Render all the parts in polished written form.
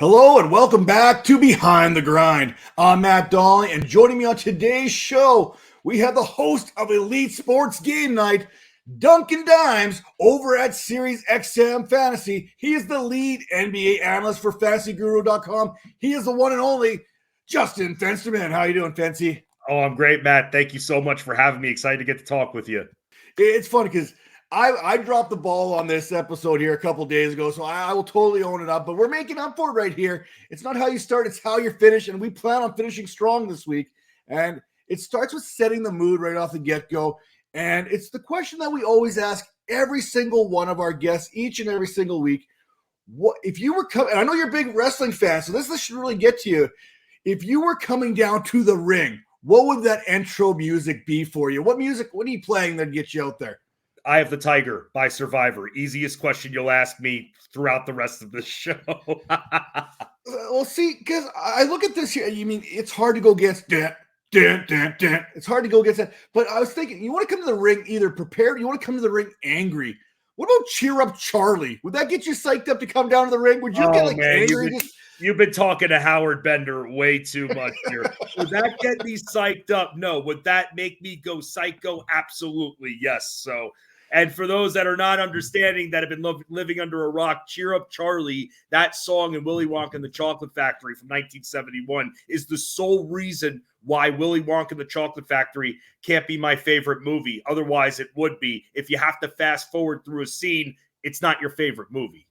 Hello and welcome back to Behind the Grind. I'm Matt Donnelly, and joining me on today's show, we have the host of Elite Sports Game Night, Duncan Dimes, over at Sirius XM Fantasy. He is the lead NBA analyst for FantasyGuru.com. He is the one and only Justin Fensterman. How you doing, Fancy? Oh, I'm great, Matt. Thank you so much for having me. Excited to get to talk with you. It's funny because I dropped the ball on this episode here a couple days ago, so I will totally own it up. But we're making up for it right here. It's not how you start, it's how you finish. And we plan on finishing strong this week. And it starts with setting the mood right off the get-go. And it's the question that we always ask every single one of our guests each and every single week. What if you were coming, and I know you're a big wrestling fan, so this should really get to you. If you were coming down to the ring, what would that intro music be for you? What are you playing that gets you out there? I Have the Tiger by Survivor. Easiest question you'll ask me throughout the rest of the show. Well, see, because I look at this here, you mean it's hard to go against It's hard to go against that. But I was thinking, you want to come to the ring either prepared, you want to come to the ring angry. What about Cheer Up Charlie? Would that get you psyched up to come down to the ring? Would you get angry? You've been talking to Howard Bender way too much here. Would that get me psyched up? No. Would that make me go psycho? Absolutely, yes. So, and for those that are not understanding, that have been living under a rock, Cheer Up Charlie, that song in Willy Wonka and the Chocolate Factory from 1971 is the sole reason why Willy Wonka and the Chocolate Factory can't be my favorite movie. Otherwise, it would be. If you have to fast forward through a scene, it's not your favorite movie.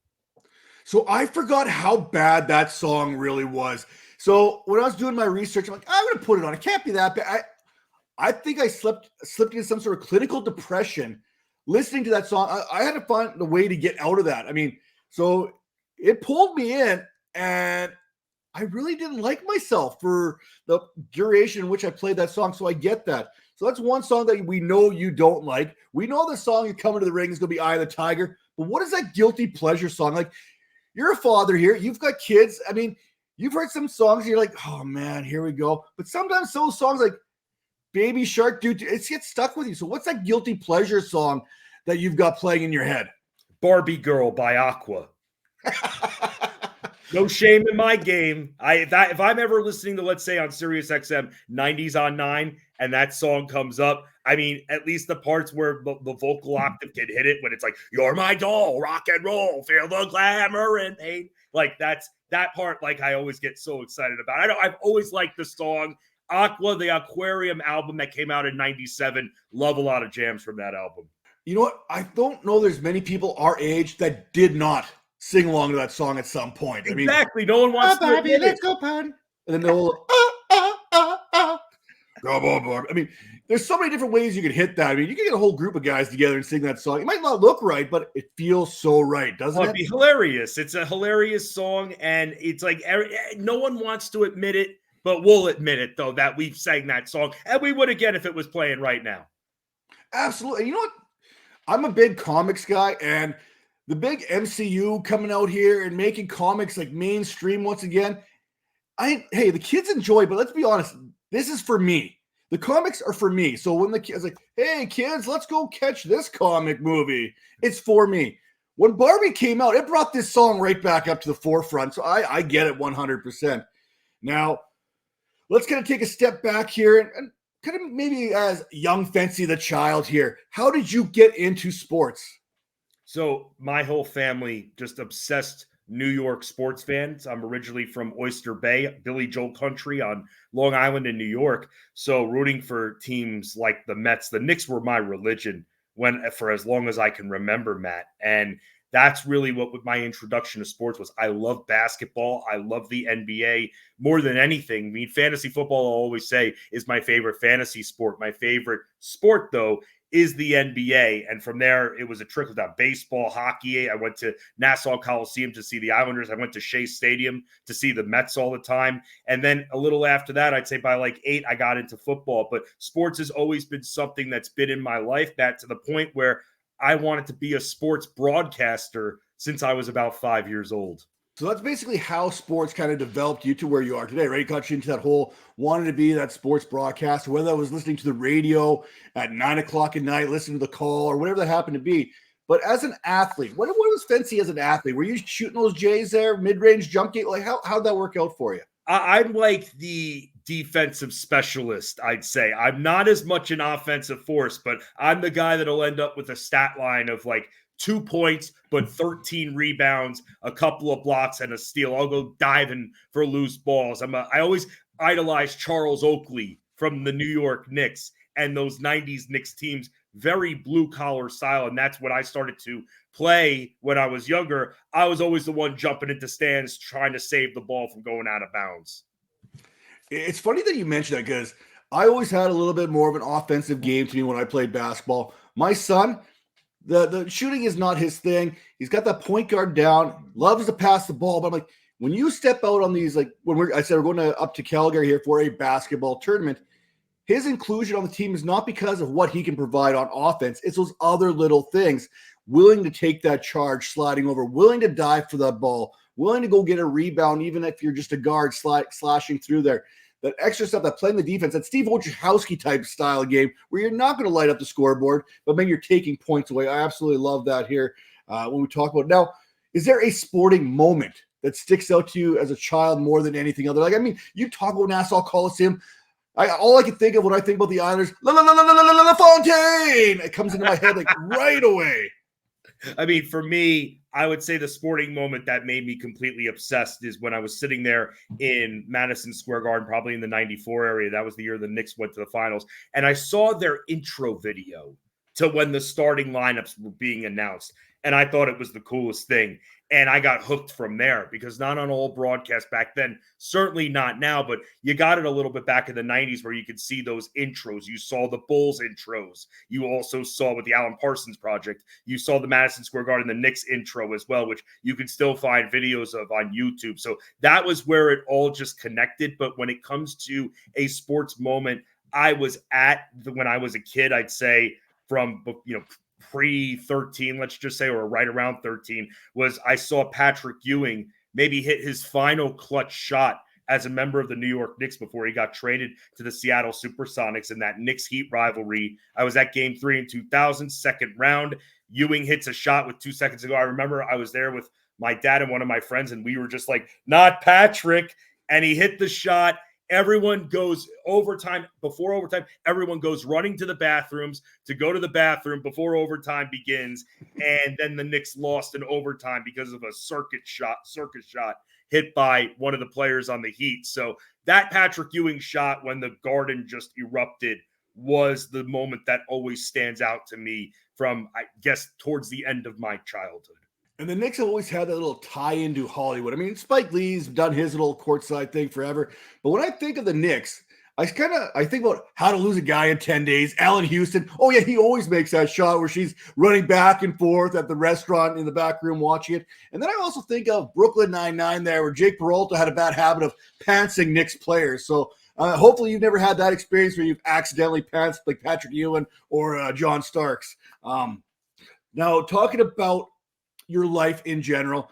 So I forgot how bad that song really was. So when I was doing my research, I'm like, I'm going to put it on. It can't be that bad. I think I slipped into some sort of clinical depression listening to that song. I had to find a way to get out of that. I mean, so it pulled me in, and I really didn't like myself for the duration in which I played that song. So I get that. So that's one song that we know you don't like. We know the song you come into the ring is going to be Eye of the Tiger. But what is that guilty pleasure song? Like, you're a father here. You've got kids. I mean, you've heard some songs and you're like, oh man, here we go. But sometimes those songs like Baby Shark, dude, it gets stuck with you. So what's that guilty pleasure song that you've got playing in your head? Barbie Girl by Aqua. No shame in my game. If I'm ever listening to, let's say, on Sirius XM 90s on 9, and that song comes up, I mean, at least the parts where the vocal octave can hit it, when it's like, you're my doll, rock and roll, feel the glamour and pain. Like, that part, like, I always get so excited about. I've always liked the song. Aqua, the Aquarium album that came out in 97. Love a lot of jams from that album. You know what? I don't know there's many people our age that did not sing along to that song at some point. I mean, exactly. No one wants to Barbie, let's go party. And then they'll I mean, there's so many different ways you could hit that. I mean, you can get a whole group of guys together and sing that song. It might not look right, but it feels so right, doesn't it? It'd be hilarious. It's a hilarious song, and it's like no one wants to admit it, but we'll admit it, though, that we've sang that song, and we would again if it was playing right now. Absolutely. You know what? I'm a big comics guy, and the big MCU coming out here and making comics like mainstream once again. Hey, the kids enjoy, but let's be honest, this is for me. The comics are for me. So when the kids like, hey kids, let's go catch this comic movie, it's for me. When Barbie came out, it brought this song right back up to the forefront. So I get it 100%. Now, let's kind of take a step back here and kind of maybe as young Fancy the child here. How did you get into sports? So my whole family just obsessed New York sports fans. I'm originally from Oyster Bay, Billy Joel country on Long Island in New York. So rooting for teams like the Mets, the Knicks were my religion for as long as I can remember, Matt. And that's really what my introduction to sports was. I love basketball. I love the NBA more than anything. I mean, fantasy football, I'll always say, is my favorite fantasy sport. My favorite sport, though, is the NBA. And from there, it was a trickle down. Baseball, hockey. I went to Nassau Coliseum to see the Islanders. I went to Shea Stadium to see the Mets all the time. And then a little after that, I'd say by like 8, I got into football. But sports has always been something that's been in my life, Matt, to the point where I wanted to be a sports broadcaster since I was about 5 years old. So that's basically how sports kind of developed you to where you are today, right? It got you into that whole wanting to be that sports broadcaster, whether that was listening to the radio at 9 o'clock at night, listening to the call or whatever that happened to be. But as an athlete, what was Fency as an athlete? Were you shooting those Jays there, mid-range jump game? Like how'd that work out for you? I'm like the defensive specialist, I'd say. I'm not as much an offensive force, but I'm the guy that'll end up with a stat line of like 2 points, but 13 rebounds, a couple of blocks, and a steal. I'll go diving for loose balls. I always idolize Charles Oakley from the New York Knicks and those 90s Knicks teams, very blue-collar style, and that's what I started to play when I was younger. I was always the one jumping into stands trying to save the ball from going out of bounds. It's funny that you mentioned that because I always had a little bit more of an offensive game to me when I played basketball. My son, the shooting is not his thing. He's got that point guard down, loves to pass the ball, but I'm like, when you step out on these, like when I said we're going up to Calgary here for a basketball tournament, his inclusion on the team is not because of what he can provide on offense. It's those other little things. Willing to take that charge, sliding over, willing to dive for that ball, willing to go get a rebound, even if you're just a guard slashing through there. That extra stuff, that playing the defense, that Steve Wojciechowski type style game where you're not going to light up the scoreboard, but maybe you're taking points away. I absolutely love that here when we talk about it. Now, is there a sporting moment that sticks out to you as a child more than anything other? Like, I mean, you talk about Nassau Coliseum. All I can think of when I think about the Islanders, La Fontaine. It comes into my head like right away. I mean, for me, I would say the sporting moment that made me completely obsessed is when I was sitting there in Madison Square Garden, probably in the 94 area. That was the year the Knicks went to the finals. And I saw their intro video to when the starting lineups were being announced. And I thought it was the coolest thing. And I got hooked from there because not on all broadcasts back then, certainly not now, but you got it a little bit back in the 90s where you could see those intros. You saw the Bulls intros. You also saw with the Alan Parsons Project. You saw the Madison Square Garden, the Knicks intro as well, which you can still find videos of on YouTube. So that was where it all just connected. But when it comes to a sports moment, I was when I was a kid, I'd say from, pre-13, let's just say, or right around 13, was I saw Patrick Ewing maybe hit his final clutch shot as a member of the New York Knicks before he got traded to the Seattle Supersonics in that Knicks-Heat rivalry. I was at Game 3 in 2000, second round. Ewing hits a shot with 2 seconds to go. I remember I was there with my dad and one of my friends, and we were just like, not Patrick. And he hit the shot. Everyone goes overtime. Before overtime, everyone goes running to the bathrooms to go to the bathroom before overtime begins. And then the Knicks lost in overtime because of a circus shot hit by one of the players on the Heat. So that Patrick Ewing shot when the Garden just erupted was the moment that always stands out to me from, I guess, towards the end of my childhood. And the Knicks have always had that little tie into Hollywood. I mean, Spike Lee's done his little courtside thing forever. But when I think of the Knicks, I think about How to Lose a Guy in 10 Days, Allen Houston. Oh, yeah, he always makes that shot where she's running back and forth at the restaurant in the back room watching it. And then I also think of Brooklyn Nine-Nine there where Jake Peralta had a bad habit of pantsing Knicks players. So hopefully you've never had that experience where you've accidentally pantsed like Patrick Ewing or John Starks. Now, talking about your life in general,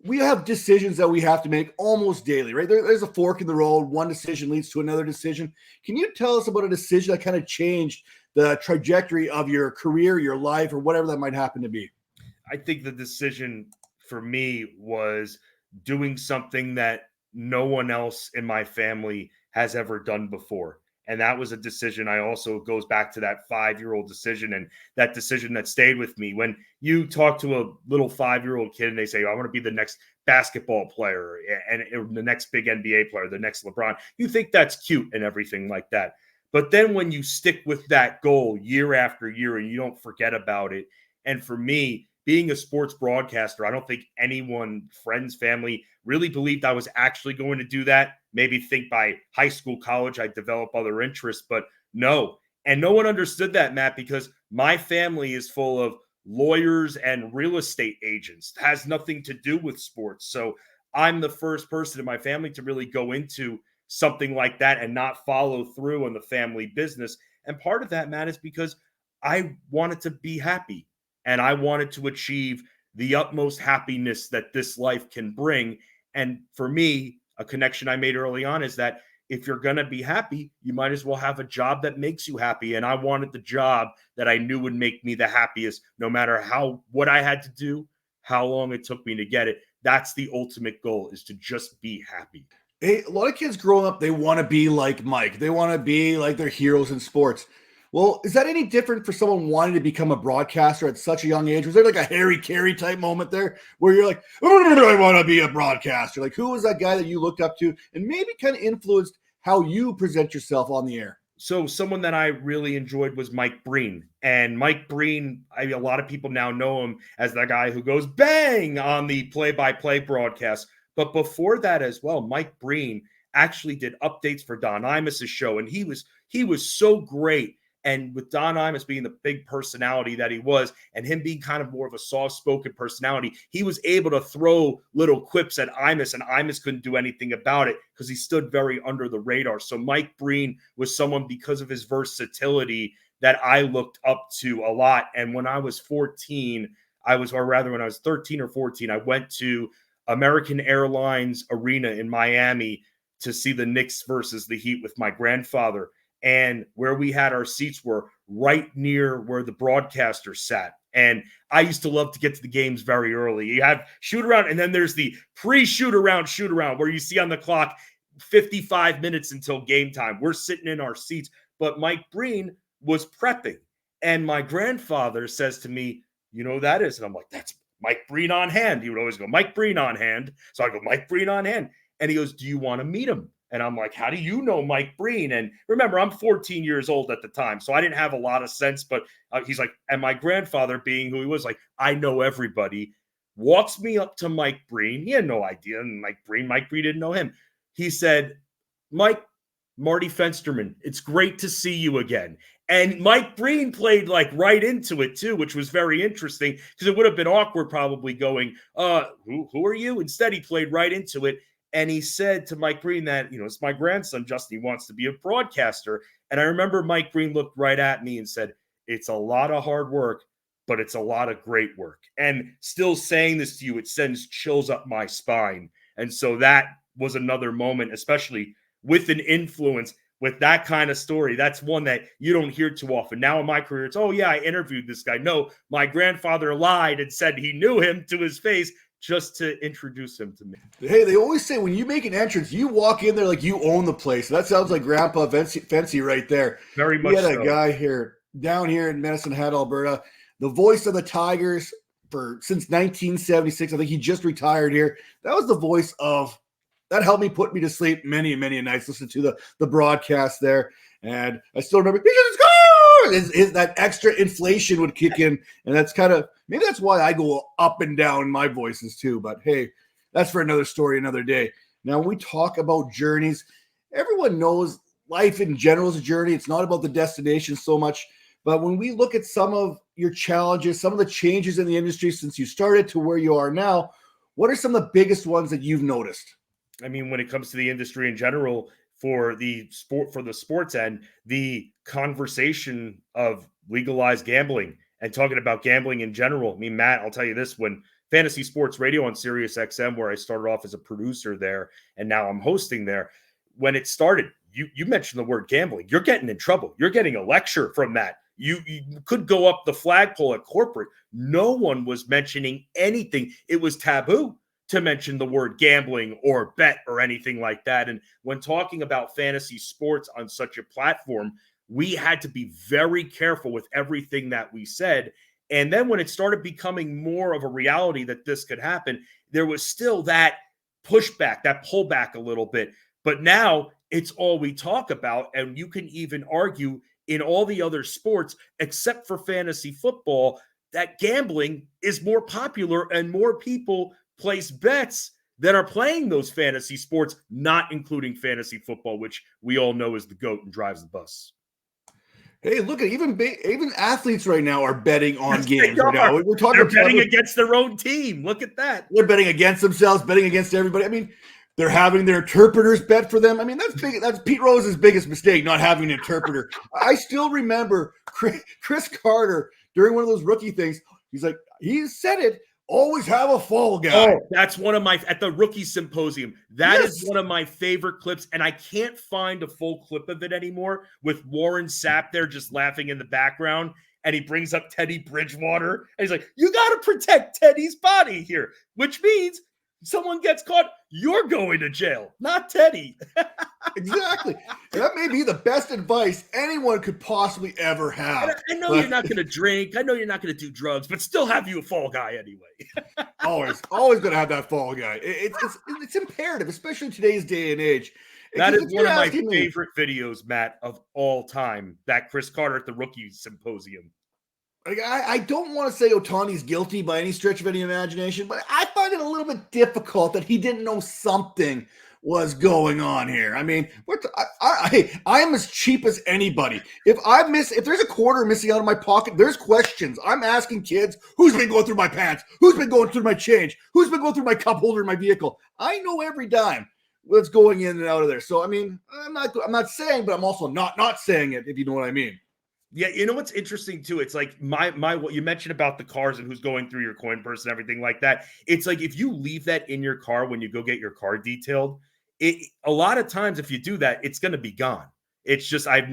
we have decisions that we have to make almost daily, right? There's a fork in the road. One decision leads to another decision. Can you tell us about a decision that kind of changed the trajectory of your career, your life, or whatever that might happen to be? I think the decision for me was doing something that no one else in my family has ever done before. And that was a decision. I also goes back to that 5-year-old decision and that decision that stayed with me. When you talk to a little 5-year-old kid and they say, I want to be the next basketball player and the next big NBA player, the next LeBron, you think that's cute and everything like that. But then when you stick with that goal year after year and you don't forget about it. And for me, being a sports broadcaster, I don't think anyone, friends, family, really believed I was actually going to do that. Maybe think by high school, college, I'd develop other interests, but no. And no one understood that, Matt, because my family is full of lawyers and real estate agents. It has nothing to do with sports. So I'm the first person in my family to really go into something like that and not follow through on the family business. And part of that, Matt, is because I wanted to be happy. And I wanted to achieve the utmost happiness that this life can bring. And for me, a connection I made early on is that if you're going to be happy, you might as well have a job that makes you happy. And I wanted the job that I knew would make me the happiest, no matter what I had to do, how long it took me to get it. That's the ultimate goal, is to just be happy. Hey, a lot of kids growing up, they want to be like Mike. They want to be like their heroes in sports. Well, is that any different for someone wanting to become a broadcaster at such a young age? Was there like a Harry Carey type moment there where you're like, oh, I want to be a broadcaster? Like, who was that guy that you looked up to and maybe kind of influenced how you present yourself on the air? So someone that I really enjoyed was Mike Breen. And Mike Breen, a lot of people now know him as the guy who goes bang on the play-by-play broadcast. But before that as well, Mike Breen actually did updates for Don Imus's show. And he was so great. And with Don Imus being the big personality that he was, and him being kind of more of a soft-spoken personality, he was able to throw little quips at Imus, and Imus couldn't do anything about it because he stood very under the radar. So Mike Breen was someone, because of his versatility, that I looked up to a lot. And when I was 13 or 14, I went to American Airlines Arena in Miami to see the Knicks versus the Heat with my grandfather. And where we had our seats were right near where the broadcaster sat. And I used to love to get to the games very early. You have shoot around, and then there's the pre-shoot around where you see on the clock 55 minutes until game time. We're sitting in our seats, but Mike Breen was prepping. And my grandfather says to me, you know who that is? And I'm like, that's Mike Breen on hand. He would always go, Mike Breen on hand. So I go, Mike Breen on hand. And he goes, do you want to meet him? And I'm like, how do you know Mike Breen? And remember, I'm 14 years old at the time, so I didn't have a lot of sense. But he's like, and my grandfather, being who he was, like, I know everybody, walks me up to Mike Breen. He had no idea. And Mike Breen didn't know him. He said, Mike, Marty Fensterman, it's great to see you again. And Mike Breen played like right into it too, which was very interesting, because it would have been awkward probably going, who are you? Instead, he played right into it. And he said to Mike Breen that, it's my grandson, Justin, he wants to be a broadcaster. And I remember Mike Breen looked right at me and said, it's a lot of hard work, but it's a lot of great work. And still saying this to you, it sends chills up my spine. And so that was another moment, especially with an influence, with that kind of story. That's one that you don't hear too often. Now in my career, it's, oh yeah, I interviewed this guy. No, my grandfather lied and said he knew him to his face, just to introduce him to me. Hey, they always say when you make an entrance, you walk in there like you own the place. That sounds like Grandpa Fancy right there. Very much so. We had a guy down here in Medicine Hat, Alberta, the voice of the Tigers since 1976. I think he just retired here. That was the voice that helped me put me to sleep many, many nights, listen to the broadcast there. And I still remember, that extra inflation would kick in. And that's maybe that's why I go up and down in my voices too. But hey, that's for another story, another day. Now, when we talk about journeys, everyone knows life in general is a journey. It's not about the destination so much. But when we look at some of your challenges, some of the changes in the industry since you started to where you are now, what are some of the biggest ones that you've noticed? I mean, when it comes to the industry in general, for the sports end, the conversation of legalized gambling and talking about gambling in general. I mean, Matt, I'll tell you this, when Fantasy Sports Radio on Sirius XM, where I started off as a producer there, and now I'm hosting there, when it started, you mentioned the word gambling. You're getting in trouble. You're getting a lecture from that. You could go up the flagpole at corporate. No one was mentioning anything. It was taboo to mention the word gambling or bet or anything like that. And when talking about fantasy sports on such a platform, we had to be very careful with everything that we said. And then when it started becoming more of a reality that this could happen, there was still that pushback, that pullback a little bit. But now it's all we talk about. And you can even argue in all the other sports, except for fantasy football, that gambling is more popular and more people place bets that are playing those fantasy sports, not including fantasy football, which we all know is the GOAT and drives the bus. Hey, look at even athletes right now are betting on games right now. We're talking. They're betting against their own team. Look at that. They're betting against themselves, betting against everybody. I mean, they're having their interpreters bet for them. I mean, that's big. That's Pete Rose's biggest mistake, not having an interpreter. I still remember Chris Carter during one of those rookie things. He's like, he said it. always have a fall guy. Oh, that's one of my, at the rookie symposium. That is one of my favorite clips. And I can't find a full clip of it anymore with Warren Sapp there just laughing in the background. And he brings up Teddy Bridgewater. And he's like, you got to protect Teddy's body here, which means someone gets caught, you're going to jail, not Teddy. Exactly. And that may be the best advice anyone could possibly ever have. I know you're not going to drink. I know you're not going to do drugs, but still have you a fall guy anyway. always going to have that fall guy. It's imperative, especially in today's day and age. That is one of my favorite videos, Matt, of all time, that Chris Carter at the rookie symposium. I don't want to say Ohtani's guilty by any stretch of any imagination, but I find it a little bit difficult that he didn't know something was going on here. I mean, I am as cheap as anybody. If there's a quarter missing out of my pocket, there's questions. I'm asking kids, who's been going through my pants? Who's been going through my change? Who's been going through my cup holder in my vehicle? I know every dime that's going in and out of there. So, I mean, I'm not saying, but I'm also not saying it, if you know what I mean. Yeah, you know what's interesting too? It's like what you mentioned about the cars and who's going through your coin purse and everything like that. It's like if you leave that in your car when you go get your car detailed, a lot of times if you do that, it's going to be gone. It's just I've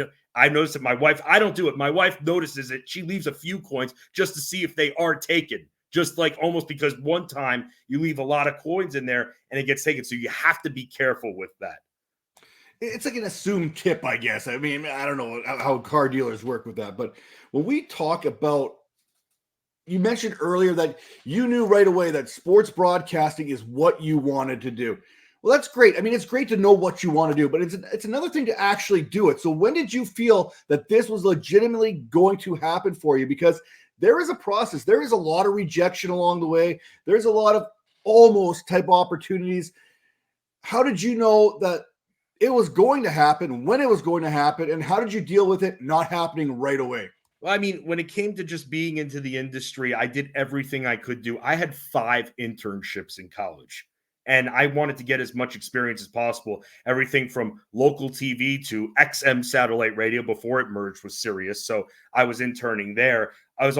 noticed that my wife, I don't do it. My wife notices it. She leaves a few coins just to see if they are taken. Just like almost because one time you leave a lot of coins in there and it gets taken. So you have to be careful with that. It's like an assumed tip, I guess. I mean, I don't know how car dealers work with that. But when we talk about, you mentioned earlier that you knew right away that sports broadcasting is what you wanted to do. Well, that's great. I mean, it's great to know what you want to do, but it's another thing to actually do it. So when did you feel that this was legitimately going to happen for you? Because there is a process. There is a lot of rejection along the way. There's a lot of almost type opportunities. How did you know that it was going to happen, when it was going to happen, and how did you deal with it not happening right away? Well, I mean, when it came to just being into the industry, I did everything I could do. I had 5 internships in college, and I wanted to get as much experience as possible. Everything from local TV to XM satellite radio before it merged with Sirius. So I was interning there. I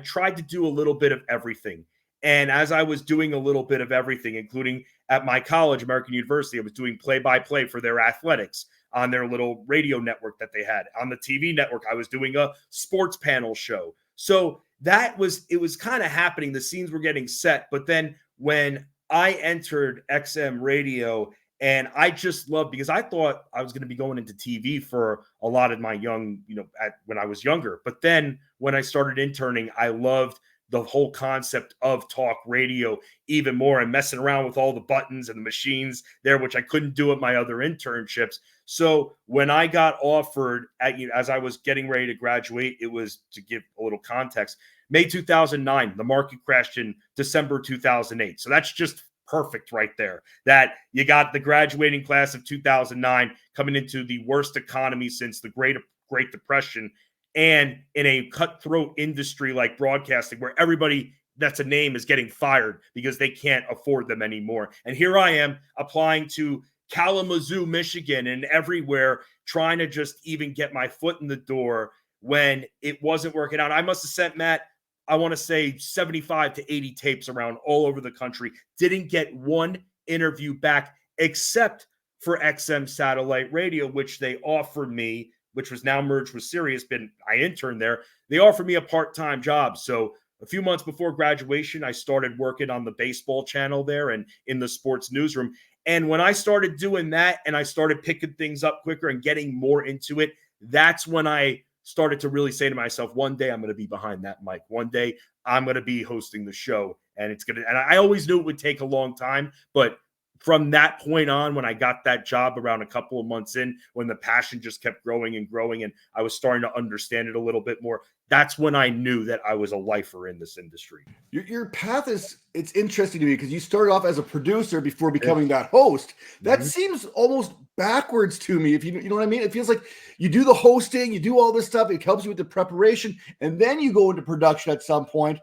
tried to do a little bit of everything. And as I was doing a little bit of everything, including at my college, American University, I was doing play-by-play for their athletics on their little radio network that they had. On the TV network, I was doing a sports panel show. So it was kind of happening. The scenes were getting set. But then when I entered XM radio, and I just loved, because I thought I was going to be going into TV for a lot of my when I was younger. But then when I started interning, I loved the whole concept of talk radio even more, and messing around with all the buttons and the machines there, which I couldn't do at my other internships. So when I got offered as I was getting ready to graduate, it was, to give a little context, May 2009, the market crashed in December 2008. So that's just perfect right there, that you got the graduating class of 2009 coming into the worst economy since the Great Depression, and in a cutthroat industry like broadcasting, where everybody that's a name is getting fired because they can't afford them anymore. And here I am applying to Kalamazoo, Michigan, and everywhere, trying to just even get my foot in the door when it wasn't working out. I must have sent, Matt, I want to say 75 to 80 tapes around all over the country. Didn't get one interview back except for XM satellite radio, which they offered me, which was now merged with Sirius. I interned there. They offered me a part-time job. So a few months before graduation, I started working on the baseball channel there and in the sports newsroom. And when I started doing that and I started picking things up quicker and getting more into it, that's when I started to really say to myself, one day I'm going to be behind that mic. One day I'm going to be hosting the show. And I always knew it would take a long time, but from that point on, when I got that job around a couple of months in, when the passion just kept growing and growing and I was starting to understand it a little bit more, that's when I knew that I was a lifer in this industry. Your path it's interesting to me because you started off as a producer before becoming that host. That seems almost backwards to me, if you know what I mean. It feels like you do the hosting, you do all this stuff, it helps you with the preparation, and then you go into production at some point.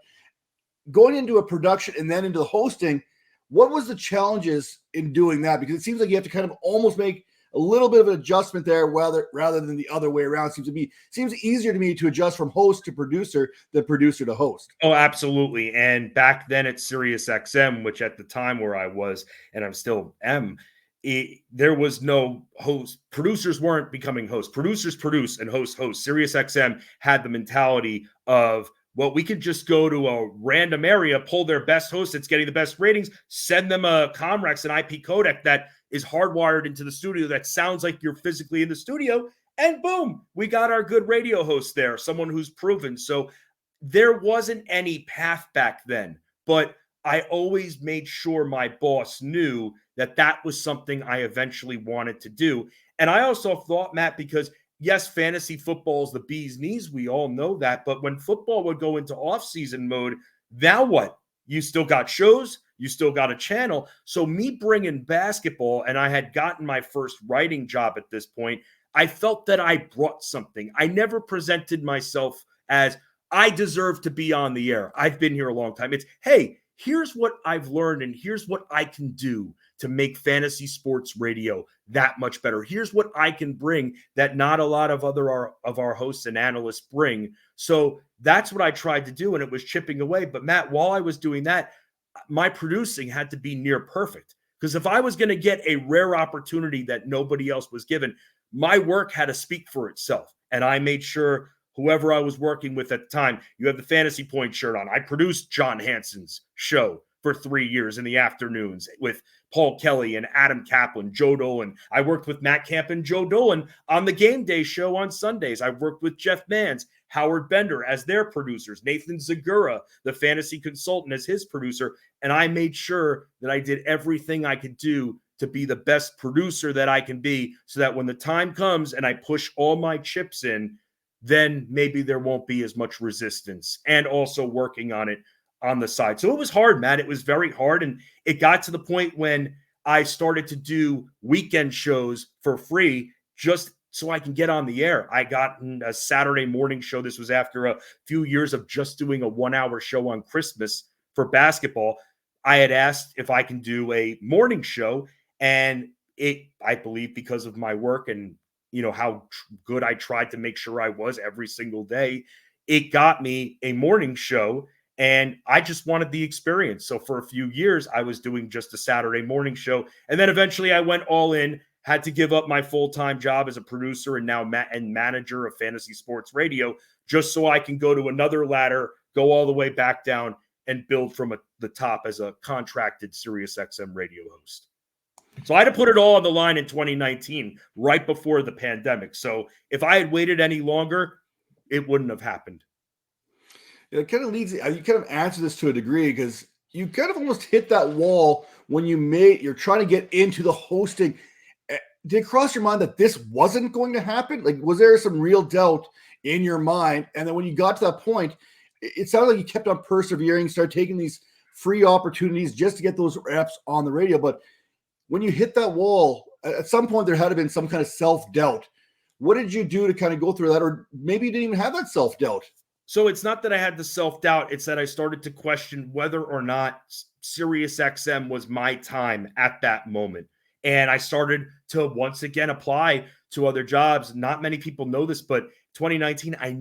Going into a production and then into the hosting, what was the challenges in doing that? Because it seems like you have to kind of almost make a little bit of an adjustment there, rather than the other way around. Seems easier to me to adjust from host to producer than producer to host. Oh, absolutely. And back then at Sirius XM, which at the time where I was, and I'm still am, there was no host. Producers weren't becoming hosts. Producers produce and host. Sirius XM had the mentality of, well, we could just go to a random area, pull their best host that's getting the best ratings, send them a Comrex, an IP codec that is hardwired into the studio that sounds like you're physically in the studio, and boom, we got our good radio host there, someone who's proven. So there wasn't any path back then, but I always made sure my boss knew that that was something I eventually wanted to do. And I also thought, Matt, because yes, fantasy football is the bee's knees. We all know that. But when football would go into off-season mode, now what? You still got shows. You still got a channel. So me bringing basketball, and I had gotten my first writing job at this point, I felt that I brought something. I never presented myself as, I deserve to be on the air. I've been here a long time. It's, hey, here's what I've learned, and here's what I can do to make fantasy sports radio that much better. Here's what I can bring that not a lot of our hosts and analysts bring. So that's what I tried to do, and it was chipping away. But Matt, while I was doing that, my producing had to be near perfect, because if I was going to get a rare opportunity that nobody else was given, my work had to speak for itself. And I made sure whoever I was working with at the time, you have the Fantasy Point shirt on. I produced John Hansen's show for 3 years in the afternoons with Paul Kelly and Adam Kaplan, Joe Dolan. I worked with Matt Camp and Joe Dolan on the Game Day show on Sundays. I worked with Jeff Mans, Howard Bender as their producers, Nathan Zagura, the fantasy consultant, as his producer. And I made sure that I did everything I could do to be the best producer that I can be, so that when the time comes and I push all my chips in, then maybe there won't be as much resistance, and also working on it on the side. So it was hard, Matt. It was very hard. And it got to the point when I started to do weekend shows for free just so I can get on the air. I got a Saturday morning show. This was after a few years of just doing a 1-hour show on Christmas for basketball. I had asked if I can do a morning show, and I believe because of my work and how good I tried to make sure I was every single day, it got me a morning show, and I just wanted the experience. So for a few years, I was doing just a Saturday morning show. And then eventually I went all in, had to give up my full-time job as a producer and now manager of fantasy sports radio, just so I can go to another ladder, go all the way back down, and build from the top as a contracted Sirius XM radio host. So I had to put it all on the line in 2019, right before the pandemic. So if I had waited any longer, it wouldn't have happened. It kind of leads, you kind of answer this to a degree, because you kind of almost hit that wall when you're trying to get into the hosting. Did it cross your mind that this wasn't going to happen? Like, was there some real doubt in your mind? And then when you got to that point, it sounded like you kept on persevering, started taking these free opportunities just to get those reps on the radio. But when you hit that wall, at some point there had to have been some kind of self-doubt. What did you do to kind of go through that? Or maybe you didn't even have that self-doubt. So it's not that I had the self-doubt. It's that I started to question whether or not Sirius XM was my time at that moment. And I started to once again apply to other jobs. Not many people know this, but 2019, I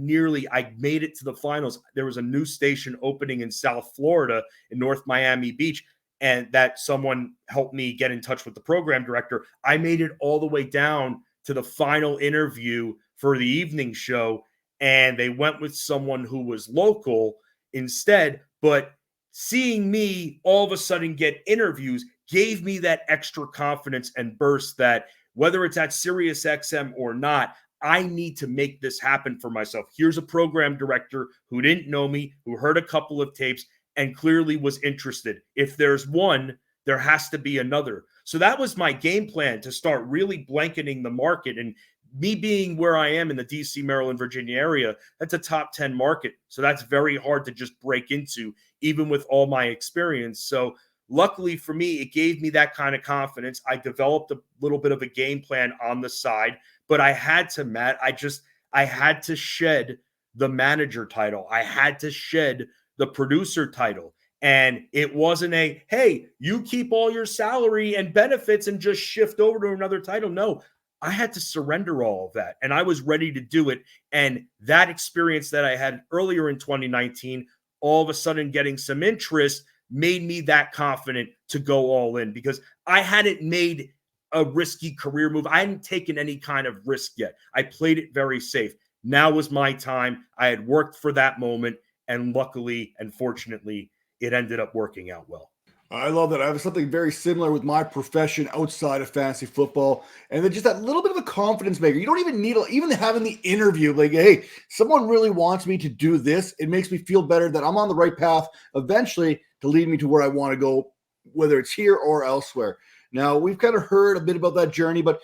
made it to the finals. There was a new station opening in South Florida in North Miami Beach, and that someone helped me get in touch with the program director. I made it all the way down to the final interview for the evening show, and they went with someone who was local instead. But seeing me all of a sudden get interviews gave me that extra confidence and burst that whether it's at Sirius XM or not, I need to make this happen for myself. Here's a program director who didn't know me, who heard a couple of tapes, and clearly was interested. If there's one, there has to be another. So that was my game plan, to start really blanketing the market. And me being where I am in the DC, Maryland, Virginia area, that's a top 10 market. So that's very hard to just break into, even with all my experience. So luckily for me, it gave me that kind of confidence. I developed a little bit of a game plan on the side, but I had to, Matt, I had to shed the manager title. I had to shed the producer title. And it wasn't hey, you keep all your salary and benefits and just shift over to another title. No, I had to surrender all of that, and I was ready to do it. And that experience that I had earlier in 2019, all of a sudden getting some interest, made me that confident to go all in, because I hadn't made a risky career move. I hadn't taken any kind of risk yet. I played it very safe. Now was my time. I had worked for that moment, and luckily and fortunately, it ended up working out well. I love that. I have something very similar with my profession outside of fantasy football. And then just that little bit of a confidence maker. You don't even need, even having the interview, like, hey, someone really wants me to do this. It makes me feel better that I'm on the right path eventually to lead me to where I want to go, whether it's here or elsewhere. Now, we've kind of heard a bit about that journey, but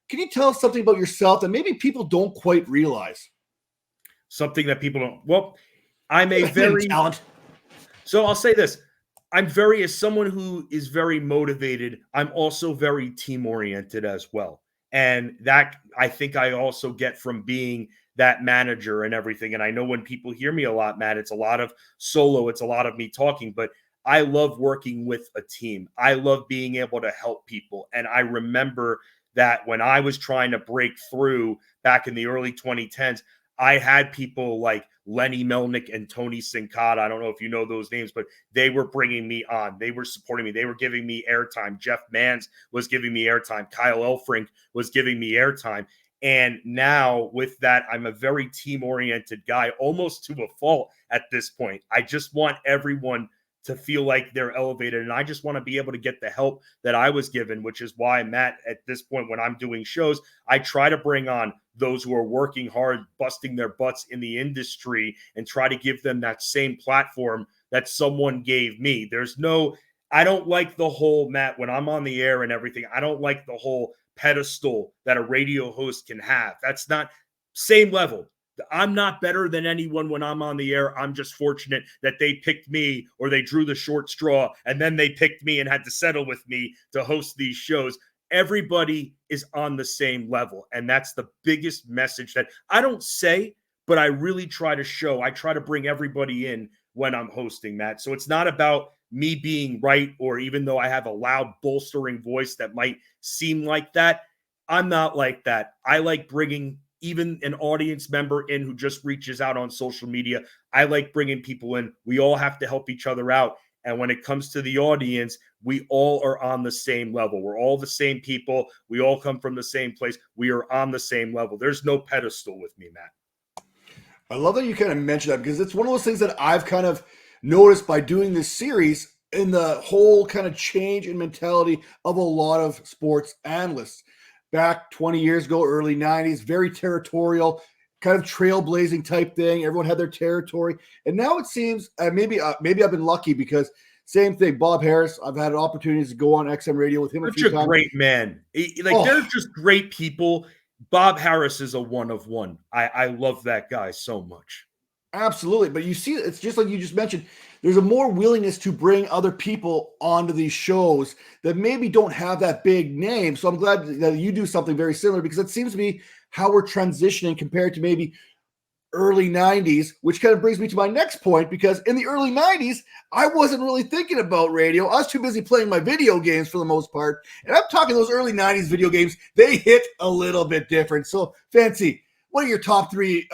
can you tell us something about yourself that maybe people don't quite realize? Something that people don't. Well, I'm a very talent. So I'll say this. As someone who is very motivated, I'm also very team oriented as well. And that I think I also get from being that manager and everything. And I know when people hear me a lot, Matt, it's a lot of solo, it's a lot of me talking, but I love working with a team. I love being able to help people. And I remember that when I was trying to break through back in the early 2010s, I had people like Lenny Melnick and Tony Sincata. I don't know if you know those names, but they were bringing me on. They were supporting me. They were giving me airtime. Jeff Manns was giving me airtime. Kyle Elfrink was giving me airtime. And now with that, I'm a very team-oriented guy, almost to a fault at this point. I just want everyone to feel like they're elevated. And I just want to be able to get the help that I was given, which is why, Matt, at this point, when I'm doing shows, I try to bring on those who are working hard, busting their butts in the industry, and try to give them that same platform that someone gave me. I don't like the whole, Matt, when I'm on the air and everything, I don't like the whole pedestal that a radio host can have. That's not same level. I'm not better than anyone when I'm on the air. I'm just fortunate that they picked me, or they drew the short straw, and then they picked me and had to settle with me to host these shows. Everybody is on the same level. And that's the biggest message that I don't say, but I really try to show. I try to bring everybody in when I'm hosting, Matt. So it's not about me being right, or even though I have a loud, bolstering voice that might seem like that. I'm not like that. I like bringing even an audience member in who just reaches out on social media. I like bringing people in. We all have to help each other out. And when it comes to the audience, we all are on the same level. We're all the same people. We all come from the same place. We are on the same level. There's no pedestal with me, Matt. I love that you kind of mentioned that, because it's one of those things that I've kind of noticed by doing this series, in the whole kind of change in mentality of a lot of sports analysts. Back 20 years ago, early 90s, very territorial, kind of trailblazing type thing. Everyone had their territory. And now it seems, maybe I've been lucky, because same thing, Bob Harris, I've had opportunities to go on XM radio with him a few times. Great man. They're just great people. Bob Harris is a one of one. I love that guy so much. Absolutely. But you see, it's just like you just mentioned, there's a more willingness to bring other people onto these shows that maybe don't have that big name. So I'm glad that you do something very similar, because it seems to be how we're transitioning compared to maybe early 90s, which kind of brings me to my next point, because in the early 90s, I wasn't really thinking about radio. I was too busy playing my video games for the most part. And I'm talking those early 90s video games, they hit a little bit different. So, Fancy, what are your top three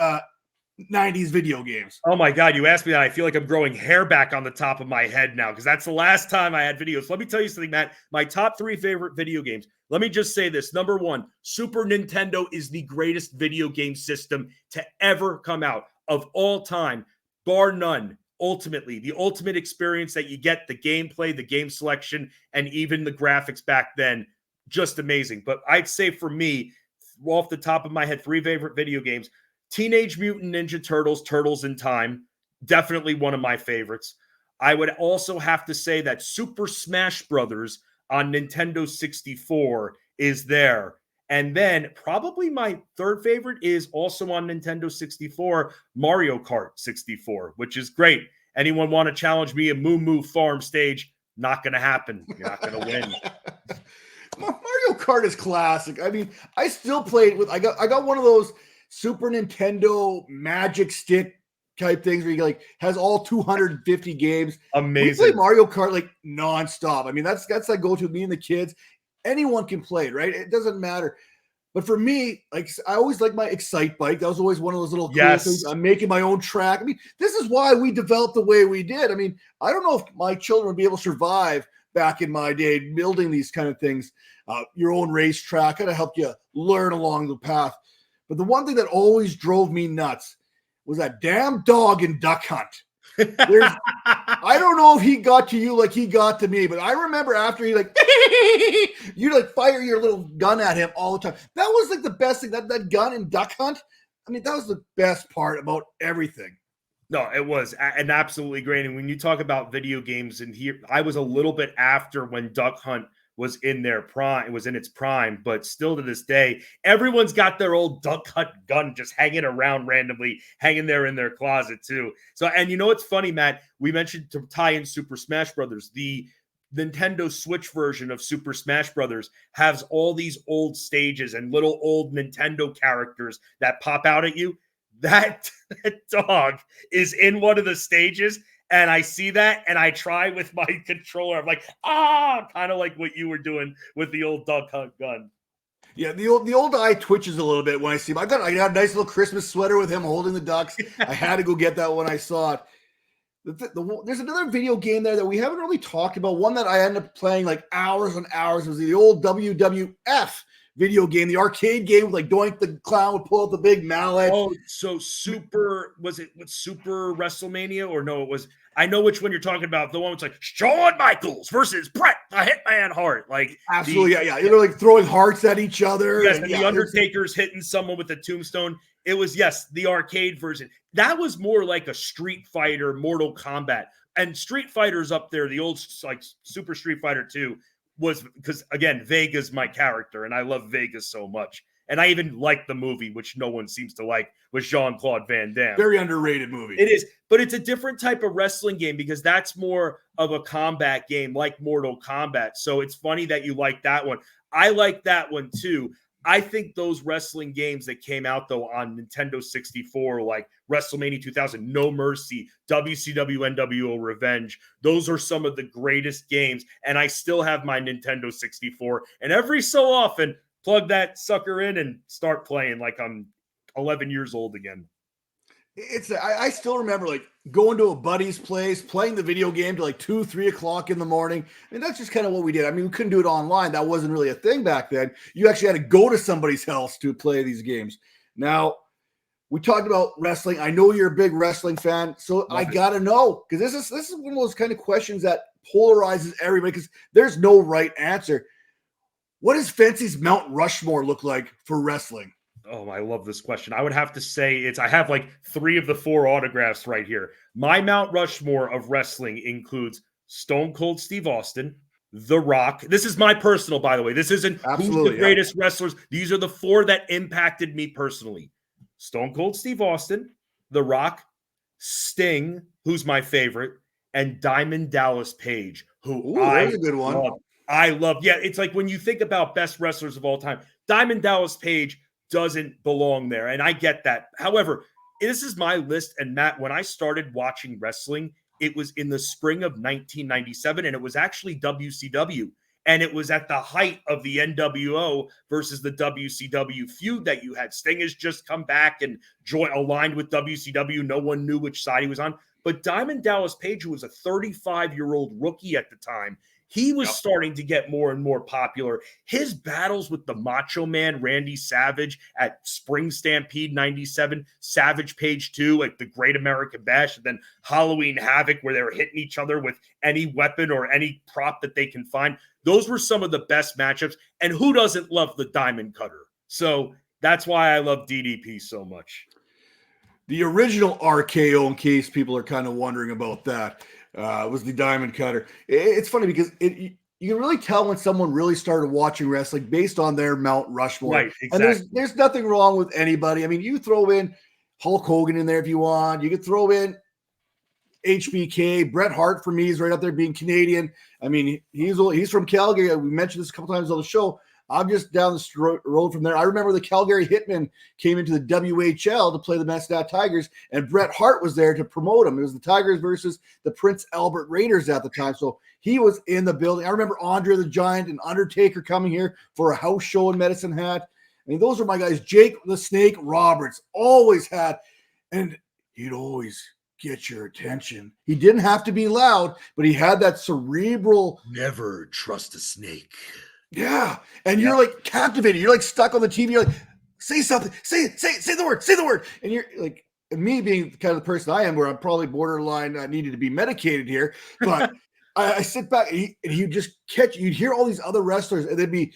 90s video games? Oh my God, you asked me that. I feel like I'm growing hair back on the top of my head now, because that's the last time I had videos. Let me tell you something, Matt. My top three favorite video games. Let me just say this. Number one, Super Nintendo is the greatest video game system to ever come out of all time, bar none. Ultimately, the ultimate experience that you get, the gameplay, the game selection, and even the graphics back then, just amazing. But I'd say for me, off the top of my head, three favorite video games. Teenage Mutant Ninja Turtles, Turtles in Time, definitely one of my favorites. I would also have to say that Super Smash Brothers on Nintendo 64 is there. And then probably my third favorite is also on Nintendo 64, Mario Kart 64, which is great. Anyone want to challenge me a Moo Moo Farm stage? Not going to happen. You're not going to win. Mario Kart is classic. I mean, I still play it with, I got one of those Super Nintendo Magic Stick type things where you like has all 250 games. Amazing. We play Mario Kart like nonstop. I mean, that's like go to me and the kids. Anyone can play it, right? It doesn't matter. But for me, like I always like my Excite bike. That was always one of those little cool Yes. things. I'm making my own track. I mean, this is why we developed the way we did. I mean, I don't know if my children would be able to survive back in my day building these kind of things. Your own racetrack kind of helped you learn along the path. But the one thing that always drove me nuts was that damn dog in Duck Hunt. I don't know if he got to you like he got to me, but I remember after he like you like fire your little gun at him all the time. That was like the best thing. That gun in Duck Hunt. I mean, that was the best part about everything. No, it was an absolutely great. And when you talk about video games, and here I was a little bit after when Duck Hunt was in their prime, it was in its prime, but still to this day, everyone's got their old Duck Hunt gun just hanging around randomly, hanging there in their closet too. So, and you know what's funny, Matt? We mentioned to tie in Super Smash Brothers, the Nintendo Switch version of Super Smash Brothers has all these old stages and little old Nintendo characters that pop out at you. That dog is in one of the stages, and I see that, and I try with my controller. I'm like, kind of like what you were doing with the old Duck Hunt gun. Yeah, the old eye twitches a little bit when I see him. I got a nice little Christmas sweater with him holding the ducks. I had to go get that when I saw it. There's another video game there that we haven't really talked about. One that I ended up playing like hours and hours was the old WWF video game, the arcade game with like Doink the Clown would pull out the big mallet. Oh, so was it Super WrestleMania or no? It was. I know which one you're talking about. The one that's like Shawn Michaels versus Bret the Hitman Hart. Like absolutely, yeah. They're like throwing hearts at each other. Yes, and the Undertaker's hitting someone with a tombstone. It was the arcade version. That was more like a Street Fighter, Mortal Kombat, and Street Fighter's up there. The old like Super Street Fighter 2 was because again, Vega's my character, and I love Vega so much. And I even like the movie, which no one seems to like, with Jean-Claude Van Damme. Very underrated movie. It is, but it's a different type of wrestling game because that's more of a combat game like Mortal Kombat. So it's funny that you like that one. I like that one too. I think those wrestling games that came out, though, on Nintendo 64, like WrestleMania 2000, No Mercy, WCW NWO Revenge, those are some of the greatest games. And I still have my Nintendo 64. And every so often, plug that sucker in and start playing like I'm 11 years old again. I still remember like going to a buddy's place, playing the video game to like 2-3 o'clock in the morning. And that's just kind of what we did. I mean, we couldn't do it online. That wasn't really a thing back then. You actually had to go to somebody's house to play these games. Now, we talked about wrestling. I know you're a big wrestling fan, so I got to know, because this is one of those kind of questions that polarizes everybody because there's no right answer. What does Fancy's Mount Rushmore look like for wrestling? Oh, I love this question. I would have to say I have like 3 of the 4 autographs right here. My Mount Rushmore of wrestling includes Stone Cold Steve Austin, The Rock. This is my personal, by the way. This isn't who's the greatest wrestlers. These are the 4 that impacted me personally. Stone Cold Steve Austin, The Rock, Sting, who's my favorite, and Diamond Dallas Page, who that's a good one. I love. Yeah, it's like when you think about best wrestlers of all time, Diamond Dallas Page doesn't belong there. And I get that. However, this is my list. And Matt, when I started watching wrestling, it was in the spring of 1997, and it was actually WCW. And it was at the height of the NWO versus the WCW feud that you had. Sting has just come back and aligned with WCW. No one knew which side he was on. But Diamond Dallas Page, who was a 35-year-old rookie at the time, he was starting to get more and more popular. His battles with the Macho Man, Randy Savage, at Spring Stampede 97, Savage Page 2, like the Great American Bash, and then Halloween Havoc, where they were hitting each other with any weapon or any prop that they can find. Those were some of the best matchups. And who doesn't love the Diamond Cutter? So that's why I love DDP so much. The original RKO, in case people are kind of wondering about that, was the Diamond Cutter. It's funny because you can really tell when someone really started watching wrestling based on their Mount Rushmore. Right, exactly. And there's nothing wrong with anybody. I mean, you throw in Hulk Hogan in there if you want. You could throw in HBK. Bret Hart, for me, is right up there being Canadian. I mean, he's from Calgary. We mentioned this a couple times on the show. I'm just down the road from there. I remember the Calgary Hitmen came into the WHL to play the Mesnat Tigers, and Bret Hart was there to promote them. It was the Tigers versus the Prince Albert Raiders at the time. So he was in the building. I remember Andre the Giant and Undertaker coming here for a house show in Medicine Hat. I mean, those are my guys. Jake the Snake Roberts always had, and he'd always get your attention. He didn't have to be loud, but he had that cerebral. Never trust a snake. Yeah, and you're like captivated. You're like stuck on the TV. You're like, say something. Say the word. Say the word. And you're like, and me being kind of the person I am, where I'm probably borderline needed to be medicated here, but I sit back and he'd just catch. You'd hear all these other wrestlers, and there'd be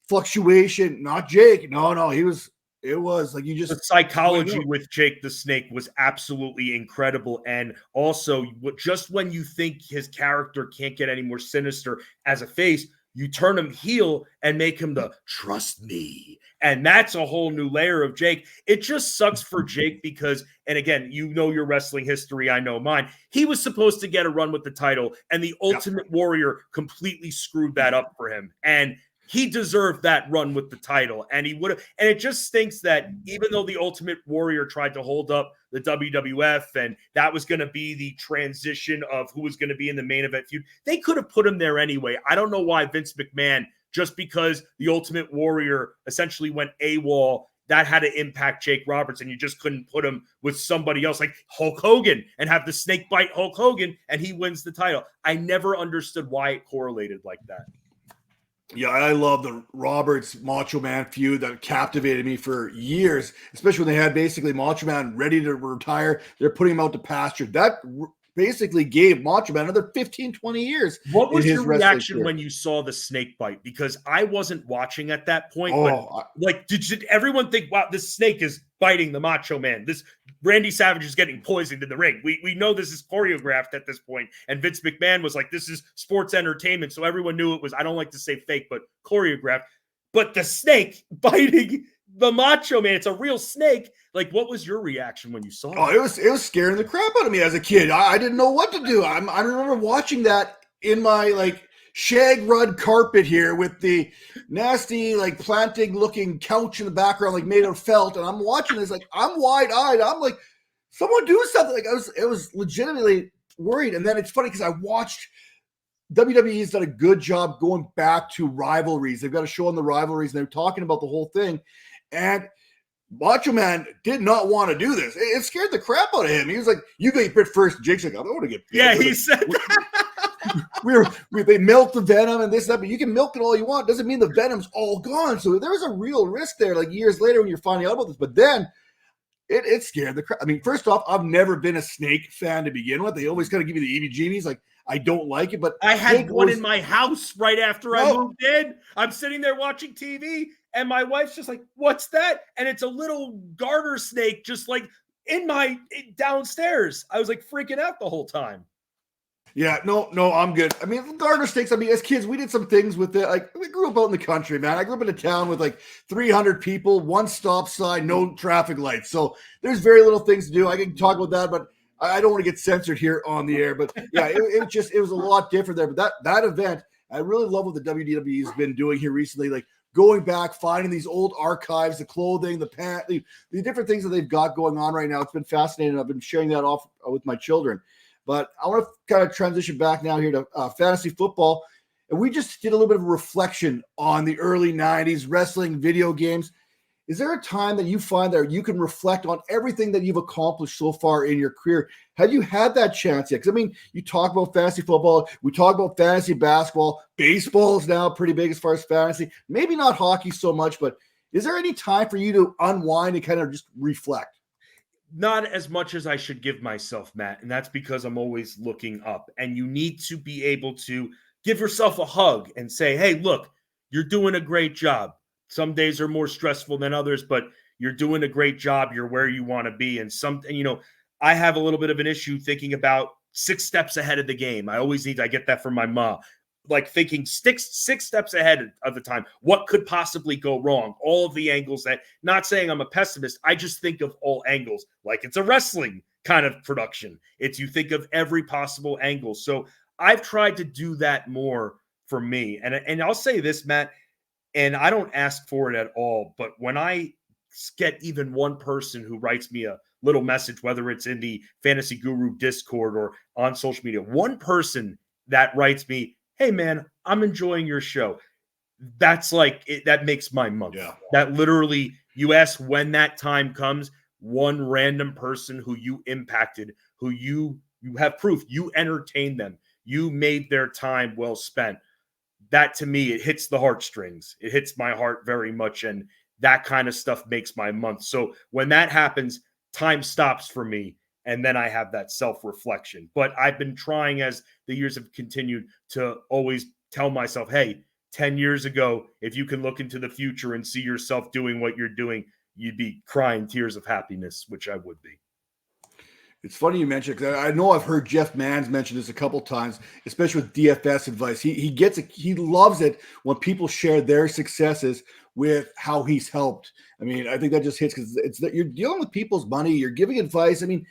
fluctuation. Not Jake. No, he was. It was like you just the psychology with Jake the Snake was absolutely incredible. And also, just when you think his character can't get any more sinister as a face, you turn him heel and make him the trust me. And that's a whole new layer of Jake. It just sucks for Jake because, and again, you know your wrestling history, I know mine. He was supposed to get a run with the title, and the Ultimate Warrior completely screwed that up for him. And he deserved that run with the title, and he would have. And it just stinks that even though the Ultimate Warrior tried to hold up the WWF, and that was going to be the transition of who was going to be in the main event feud, they could have put him there anyway. I don't know why Vince McMahon, just because the Ultimate Warrior essentially went AWOL, that had to impact Jake Roberts, and you just couldn't put him with somebody else like Hulk Hogan and have the snake bite Hulk Hogan, and he wins the title. I never understood why it correlated like that. Yeah, I love the Roberts Macho Man feud that captivated me for years, especially when they had basically Macho Man ready to retire. They're putting him out to pasture. That basically gave Macho Man another 15, 20 years. What was your reaction when you saw the snake bite? Because I wasn't watching at that point. But did everyone think, wow, this snake is biting the Macho Man? This Randy Savage is getting poisoned in the ring. We know this is choreographed at this point. And Vince McMahon was like, this is sports entertainment. So everyone knew it was, I don't like to say fake, but choreographed. But the snake biting the Macho Man, it's a real snake. Like, what was your reaction when you saw it? Oh, it was scaring the crap out of me as a kid. I didn't know what to do. I remember watching that in my shag rug carpet here with the nasty planting looking couch in the background, made of felt, and I'm watching this I'm wide eyed. I'm like, someone do something. I was legitimately worried. And then it's funny because I watched WWE's done a good job going back to rivalries. They've got a show on the rivalries, and they're talking about the whole thing. And Macho Man did not want to do this. It scared the crap out of him. He was like, "You get bit first." Jake's like, "I don't want to get bit." Yeah, he said that. They milk the venom and this, that, but you can milk it all you want. Doesn't mean the venom's all gone. So there was a real risk there, years later when you're finding out about this. But then it scared the crap. I mean, first off, I've never been a snake fan to begin with. They always kind of give you the EBGBs. I don't like it, but I had one in my house right after I moved in. I'm sitting there watching TV, and my wife's just like, "What's that?" And it's a little garter snake just in my downstairs. I was freaking out the whole time. Yeah, no, I'm good. I mean, garter snakes, as kids, we did some things with it. We grew up out in the country, man. I grew up in a town with 300 people, one stop sign, no traffic lights. So there's very little things to do. I can talk about that, but I don't want to get censored here on the air. But yeah, it was a lot different there. But that event, I really love what the WWE has been doing here recently. Going back, finding these old archives, the clothing, the pants, the different things that they've got going on right now. It's been fascinating. I've been sharing that off with my children. But I want to kind of transition back now here to fantasy football. And we just did a little bit of a reflection on the early 90s, wrestling, video games. Is there a time that you find that you can reflect on everything that you've accomplished so far in your career? Have you had that chance yet? Because, you talk about fantasy football. We talk about fantasy basketball. Baseball is now pretty big as far as fantasy. Maybe not hockey so much, but is there any time for you to unwind and kind of just reflect? Not as much as I should give myself, Matt. And that's because I'm always looking up. And you need to be able to give yourself a hug and say, hey, look, you're doing a great job. Some days are more stressful than others, but you're doing a great job. You're where you want to be. And I have a little bit of an issue thinking about 6 steps ahead of the game. I get that from my mom. Thinking six steps ahead of the time. What could possibly go wrong? All of the angles not saying I'm a pessimist. I just think of all angles like it's a wrestling kind of production. You think of every possible angle. So I've tried to do that more for me. And I'll say this, Matt, and I don't ask for it at all, but when I get even one person who writes me a little message, whether it's in the Fantasy Guru Discord or on social media, one person that writes me, hey, man, I'm enjoying your show. that's like that makes my month. Yeah. That literally, you ask when that time comes, one random person who you impacted, who you have proof, you entertained them, you made their time well spent. That to me, it hits the heartstrings. It hits my heart very much. And that kind of stuff makes my month. So when that happens, time stops for me. And then I have that self-reflection. But I've been trying, as the years have continued, to always tell myself, hey, 10 years ago, if you can look into the future and see yourself doing what you're doing, you'd be crying tears of happiness, which I would be. It's funny you mentioned, because I know I've heard Jeff Manns mention this a couple times, especially with DFS advice. He gets it. He loves it when people share their successes with how he's helped. I mean, I think that just hits, because it's that you're dealing with people's money. You're giving advice. I mean,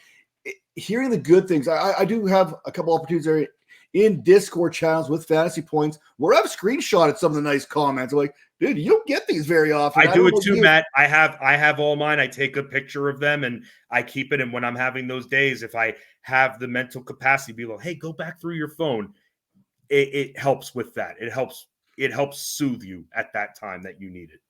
hearing the good things. I do have a couple opportunities there in Discord channels with Fantasy Points where I've screenshotted some of the nice comments. I'm like, dude, you don't get these very often. I do it too, Matt. I have all mine. I take a picture of them and I keep it. And when I'm having those days, if I have the mental capacity to be like, hey, go back through your phone, it helps with that. It helps soothe you at that time that you need it.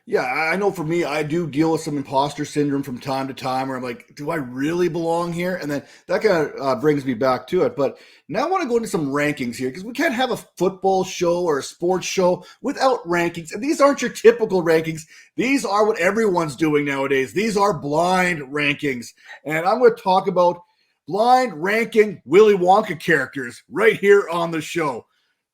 Yeah, I know for me, I do deal with some imposter syndrome from time to time where I'm like, do I really belong here? And then that kind of brings me back to it. But now I want to go into some rankings here, because we can't have a football show or a sports show without rankings. And these aren't your typical rankings. These are what everyone's doing nowadays. These are blind rankings. And I'm going to talk about blind ranking Willy Wonka characters right here on the show.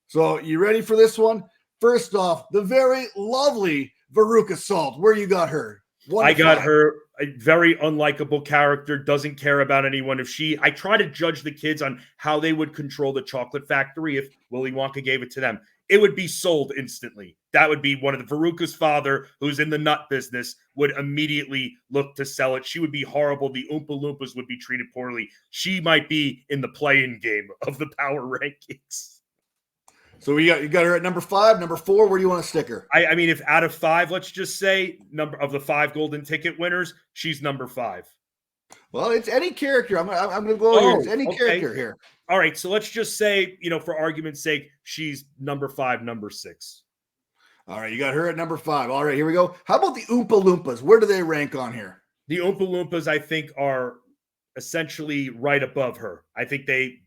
So you ready for this one? First off, the very lovely Veruca Salt. Where you got her? I got her a very unlikable character, doesn't care about anyone. I try to judge the kids on how they would control the chocolate factory if Willy Wonka gave it to them. It would be sold instantly. That would be one of the Veruca's father, who's in the nut business, would immediately look to sell it. She would be horrible. The Oompa Loompas would be treated poorly. She might be in the play-in game of the power rankings. So you got her at number 5, number 4. Where do you want to stick her? I mean, if out of 5, let's just say number of the 5 golden ticket winners, she's number 5. Well, it's any character. I'm going to go here. It's any character here. All right. So let's just say, for argument's sake, she's number 5, number 6. All right. You got her at number 5. All right. Here we go. How about the Oompa Loompas? Where do they rank on here? The Oompa Loompas, I think, are essentially right above her. I think they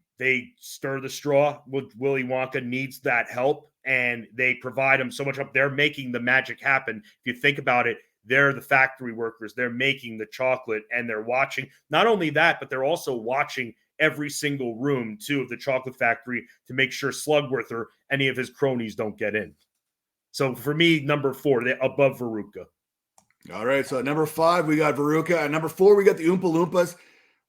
stir the straw. Willy Wonka needs that help, and they provide him so much help. They're making the magic happen. If you think about it, they're the factory workers. They're making the chocolate, and they're watching. Not only that, but they're also watching every single room, too, of the chocolate factory to make sure Slugworth or any of his cronies don't get in. So for me, number 4, they're above Veruca. All right, so at number 5, we got Veruca. At number 4, we got the Oompa Loompas.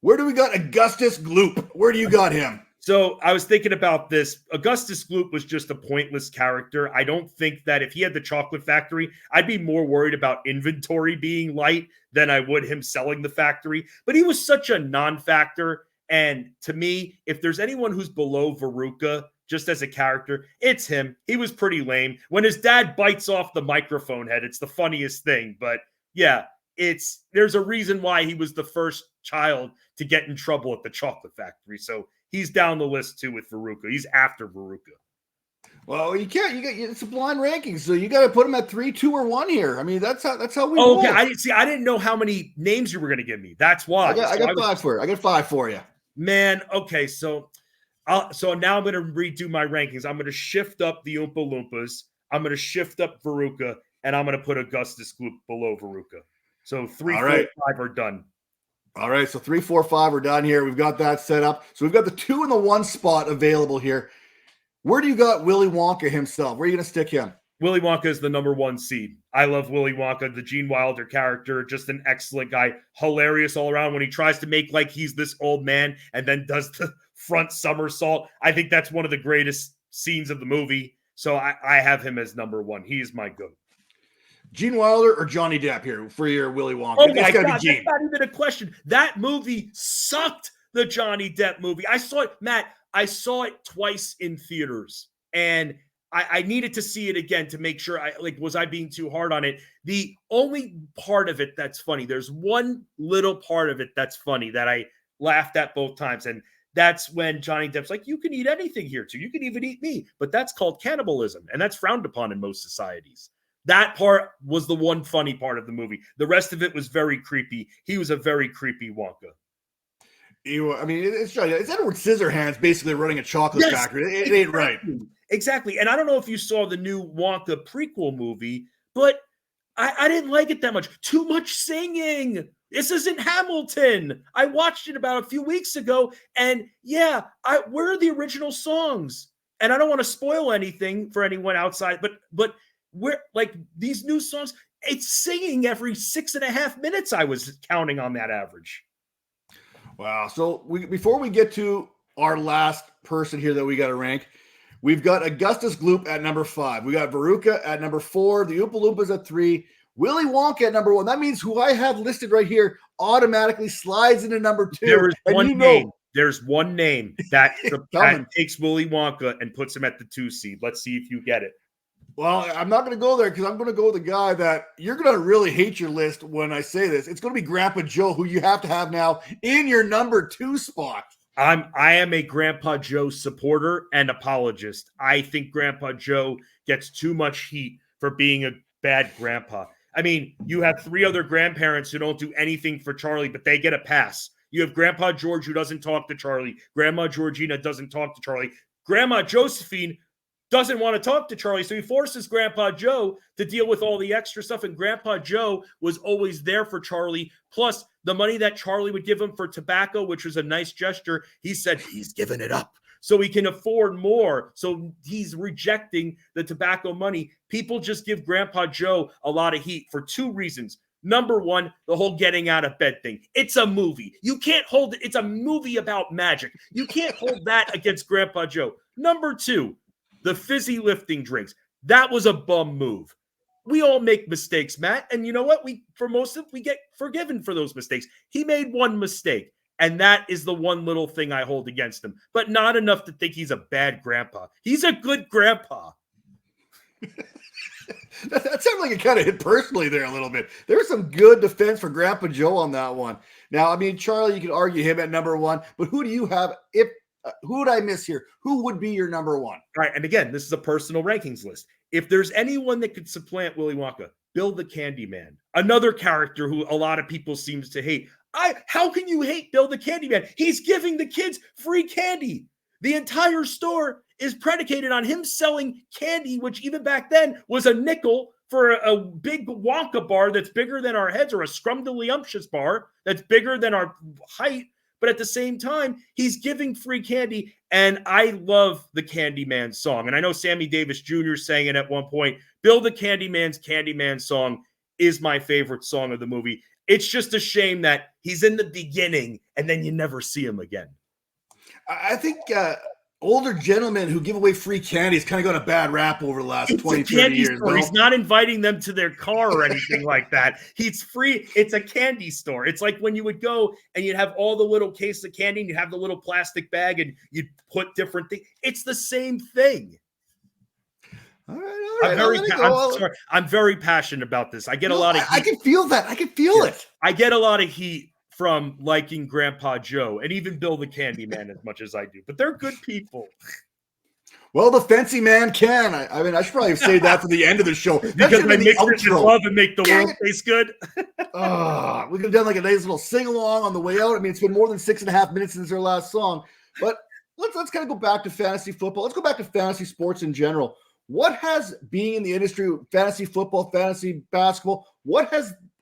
Where do we got Augustus Gloop? Where do you got him? So I was thinking about this. Augustus Gloop was just a pointless character. I don't think that if he had the chocolate factory, I'd be more worried about inventory being light than I would him selling the factory. But he was such a non-factor. And to me, if there's anyone who's below Veruca, just as a character, it's him. He was pretty lame. When his dad bites off the microphone head, it's the funniest thing. But yeah, there's a reason why he was the first child to get in trouble at the chocolate factory. So he's down the list too with Veruca. He's after Veruca. Well, you can't. It's a blind ranking, so you got to put him at 3, 2, or 1 here. I mean, that's how we. Oh, okay. I didn't know how many names you were going to give me. That's why. I got 5 for you. I got 5 for you. Man, okay. So now I'm going to redo my rankings. I'm going to shift up the Oompa Loompas. I'm going to shift up Veruca, and I'm going to put Augustus Gloop below Veruca. So 3, 4, 5 are done. All right, so 3, 4, 5 are done here. We've got that set up. So we've got the 2 and the 1 spot available here. Where do you got Willy Wonka himself? Where are you going to stick him? Willy Wonka is the number 1 seed. I love Willy Wonka, the Gene Wilder character, just an excellent guy, hilarious all around. When he tries to make like he's this old man and then does the front somersault, I think that's one of the greatest scenes of the movie. So I have him as number 1. He is my goat. Gene Wilder or Johnny Depp here for your Willy Wonka? Oh my God, that's not even a question. That movie sucked, the Johnny Depp movie. I saw it, Matt, I saw it twice in theaters, and I needed to see it again to make sure was I being too hard on it? The only part of it that's funny, there's one little part of it that's funny that I laughed at both times, and that's when Johnny Depp's like, you can eat anything here too. You can even eat me. But that's called cannibalism, and that's frowned upon in most societies. That part was the one funny part of the movie. The rest of it was very creepy. He was a very creepy Wonka. I mean, it's Edward Scissorhands basically running a chocolate factory. It ain't right. Exactly. And I don't know if you saw the new Wonka prequel movie, but I didn't like it that much. Too much singing. This isn't Hamilton. I watched it about a few weeks ago, and yeah, where are the original songs? And I don't want to spoil anything for anyone outside, but we're like these new songs, it's singing every 6.5 minutes. I was counting on that average. Wow. So before we get to our last person here that we got to rank, we've got Augustus Gloop at number 5. We got Veruca at number 4. The Oompa Loompas at 3. Willy Wonka at number 1. That means who I have listed right here automatically slides into number 2. There's one name. There's one name that takes Willy Wonka and puts him at the 2 seed. Let's see if you get it. Well, I'm not going to go there because I'm going to go with a guy that you're going to really hate your list when I say this. It's going to be Grandpa Joe, who you have to have now in your number 2 spot. I am a Grandpa Joe supporter and apologist. I think Grandpa Joe gets too much heat for being a bad grandpa. I mean, you have 3 other grandparents who don't do anything for Charlie, but they get a pass. You have Grandpa George who doesn't talk to Charlie. Grandma Georgina doesn't talk to Charlie. Grandma Josephine doesn't want to talk to Charlie, so he forces Grandpa Joe to deal with all the extra stuff, and Grandpa Joe was always there for Charlie. Plus, the money that Charlie would give him for tobacco, which was a nice gesture, he said he's giving it up so he can afford more. So he's rejecting the tobacco money. People just give Grandpa Joe a lot of heat for 2 reasons. Number 1, the whole getting out of bed thing. It's a movie. You can't hold it. It's a movie about magic. You can't hold that against Grandpa Joe. Number 2, the fizzy lifting drinks. That was a bum move. We all make mistakes, Matt. And you know what? We get forgiven for those mistakes. He made one mistake, and that is the one little thing I hold against him. But not enough to think he's a bad grandpa. He's a good grandpa. That sounded like it kind of hit personally there a little bit. There was some good defense for Grandpa Joe on that one. Now, I mean, Charlie, you could argue him at number 1, but who do you have? Who would I miss here? Who would be your number 1? All right, and again, this is a personal rankings list. If there's anyone that could supplant Willy Wonka, Bill the Candyman, another character who a lot of people seems to hate. How can you hate Bill the Candyman? He's giving the kids free candy. The entire store is predicated on him selling candy, which even back then was a nickel for a big Wonka bar that's bigger than our heads, or a scrumdiddlyumptious bar that's bigger than our height. But at the same time, he's giving free candy, and I love the Candyman song. And I know Sammy Davis Jr. sang it at one point. Bill the Candyman's Candyman song is my favorite song of the movie. It's just a shame that he's in the beginning, and then you never see him again. I think older gentlemen who give away free candy has kind of got a bad rap over the last 20, 30 years. He's not inviting them to their car or anything like that. He's free. It's a candy store. It's like when you would go and you'd have all the little cases of candy and you'd have the little plastic bag and you'd put different things. It's the same thing. All right. I'm very passionate about this. I get a lot of heat. I can feel that. I can feel it. I get a lot of heat from liking Grandpa Joe and even Bill the Candyman as much as I do, but they're good people. Well, the fancy man can. I mean, I should probably have saved that for the end of the show. Because I mix it with love and make the world taste good. We could have done like a nice little sing-along on the way out. I mean, it's been more than 6.5 minutes since our last song. But let's kind of go back to fantasy football. Let's go back to fantasy sports in general. What has being in the industry, fantasy football, fantasy basketball,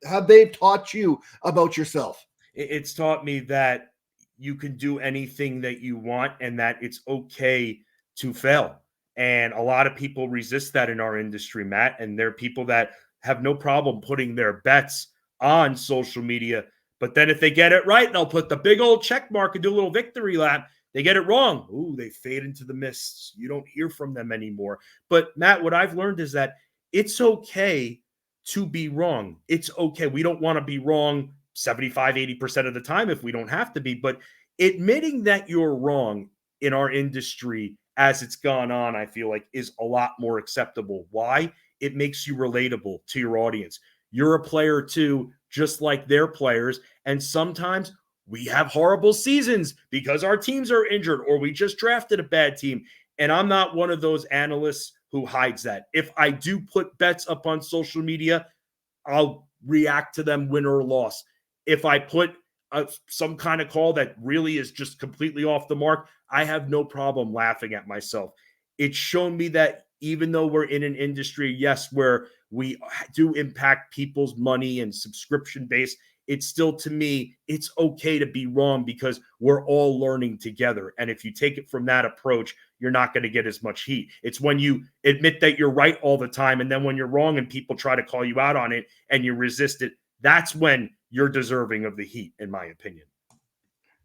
have they taught you about yourself? It's taught me that you can do anything that you want and that it's okay to fail. And a lot of people resist that in our industry, Matt. And there are people that have no problem putting their bets on social media. But then if they get it right, they'll put the big old check mark and do a little victory lap. They get it wrong. Ooh, they fade into the mists. You don't hear from them anymore. But Matt, what I've learned is that it's okay to be wrong. It's okay. We don't want to be wrong 75, 80% of the time if we don't have to be, but admitting that you're wrong in our industry as it's gone on, I feel like is a lot more acceptable. Why? It makes you relatable to your audience. You're a player too, just like their players. And sometimes we have horrible seasons because our teams are injured or we just drafted a bad team. And I'm not one of those analysts who hides that. If I do put bets up on social media, I'll react to them win or loss. If I put some kind of call that really is just completely off the mark, I have no problem laughing at myself. It's shown me that even though we're in an industry, yes, where we do impact people's money and subscription base, it's still, to me, it's okay to be wrong because we're all learning together. And if you take it from that approach, you're not going to get as much heat. It's when you admit that you're right all the time, and then when you're wrong and people try to call you out on it and you resist it, that's when you're deserving of the heat, in my opinion.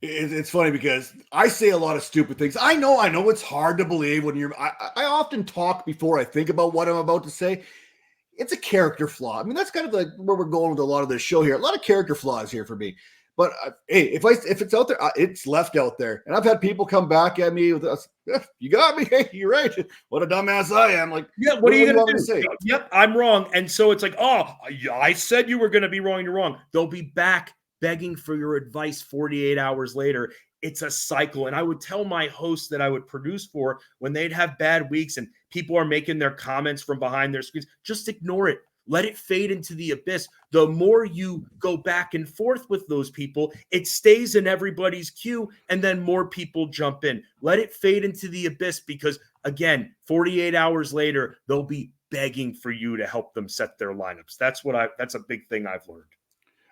It's funny because I say a lot of stupid things. I know it's hard to believe when I often talk before I think about what I'm about to say. It's a character flaw. I mean, that's kind of like where we're going with a lot of this show here. A lot of character flaws here for me. But hey, if it's out there, it's left out there. And I've had people come back at me with us. You got me. Hey, you're right. What a dumbass I am. Like, yeah, what are you going to say? Yep, I'm wrong. And so it's like, oh, I said you were going to be wrong. You're wrong. They'll be back begging for your advice 48 hours later. It's a cycle. And I would tell my hosts that I would produce for when they'd have bad weeks and people are making their comments from behind their screens, just ignore it. Let it fade into the abyss. The more you go back and forth with those people, it stays in everybody's queue, and then more people jump in. Let it fade into the abyss because, again, 48 hours later, they'll be begging for you to help them set their lineups. That's a big thing I've learned.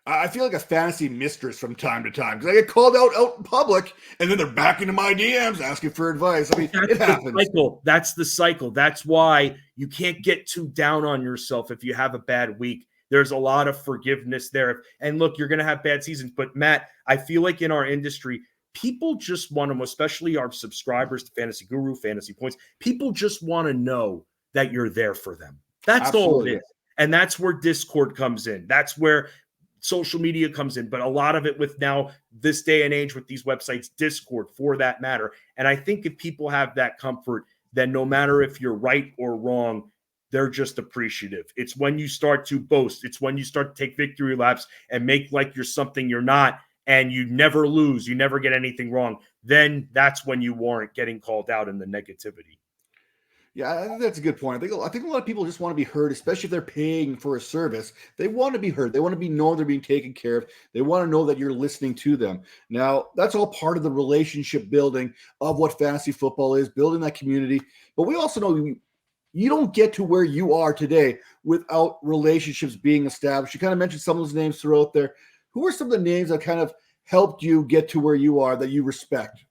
I feel like a fantasy mistress from time to time because I get called out in public and then they're back into my DMs asking for advice. I mean, it happens. That's the cycle. That's why you can't get too down on yourself if you have a bad week. There's a lot of forgiveness there. And look, you're going to have bad seasons. But Matt, I feel like in our industry, people just want to, especially our subscribers to Fantasy Guru, Fantasy Points, people just want to know that you're there for them. That's Absolutely. All it is. And that's where Discord comes in. That's where social media comes in, but a lot of it with now this day and age with these websites, Discord for that matter. And I think if people have that comfort, then no matter if you're right or wrong, they're just appreciative. It's when you start to boast. It's when you start to take victory laps and make like you're something you're not, and you never lose, you never get anything wrong. Then that's when you warrant getting called out in the negativity. Yeah, I think that's a good point. I think a lot of people just want to be heard, especially if they're paying for a service. They want to be heard. They want to be known they're being taken care of. They want to know that you're listening to them. Now, that's all part of the relationship building of what fantasy football is, building that community. But we also know you don't get to where you are today without relationships being established. You kind of mentioned some of those names throughout there. Who are some of the names that kind of helped you get to where you are that you respect?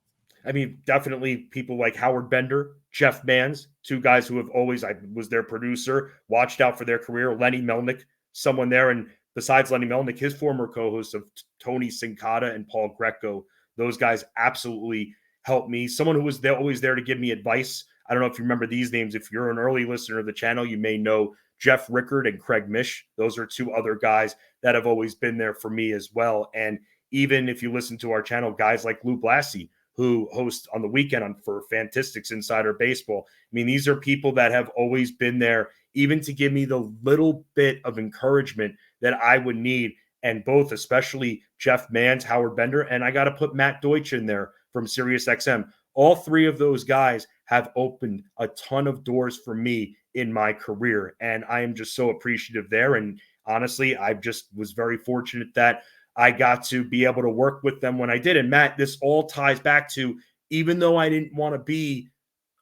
I mean, definitely people like Howard Bender, Jeff Mans, two guys who have always, I was their producer, watched out for their career. Lenny Melnick, someone there. And besides Lenny Melnick, his former co-host of Tony Sincata and Paul Greco, those guys absolutely helped me. Someone who was there, always there to give me advice. I don't know if you remember these names. If you're an early listener of the channel, you may know Jeff Rickard and Craig Mish. Those are two other guys that have always been there for me as well. And even if you listen to our channel, guys like Lou Blassie, who hosts on the weekend for Fantastics Insider Baseball. I mean, these are people that have always been there, even to give me the little bit of encouragement that I would need. And both, especially Jeff Mans, Howard Bender, and I got to put Matt Deutsch in there from Sirius XM. All three of those guys have opened a ton of doors for me in my career. And I am just so appreciative there. And honestly, I just was very fortunate that I got to be able to work with them when I did. And Matt, this all ties back to, even though I didn't want to be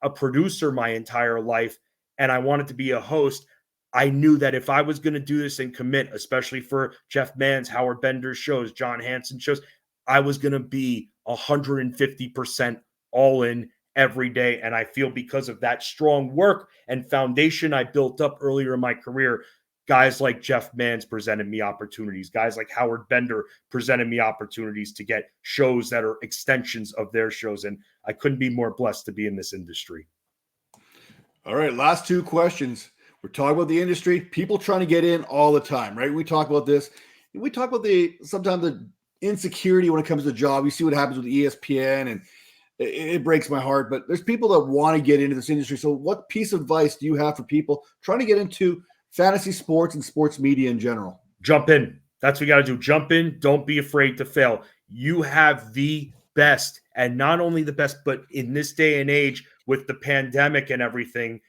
a producer my entire life and I wanted to be a host, I knew that if I was going to do this and commit, especially for Jeff Mans, Howard Bender's shows, John Hanson shows, I was going to be 150% all in every day. And I feel because of that strong work and foundation I built up earlier in my career, guys like Jeff Mans presented me opportunities. Guys like Howard Bender presented me opportunities to get shows that are extensions of their shows. And I couldn't be more blessed to be in this industry. All right, last two questions. We're talking about the industry, people trying to get in all the time, right? We talk about this. We talk about sometimes the insecurity when it comes to the job. You see what happens with ESPN, and it breaks my heart. But there's people that want to get into this industry. So what piece of advice do you have for people trying to get into fantasy sports and sports media in general? Jump in. That's what you got to do. Jump in. Don't be afraid to fail. You have the best, and not only the best, but in this day and age with the pandemic and everything,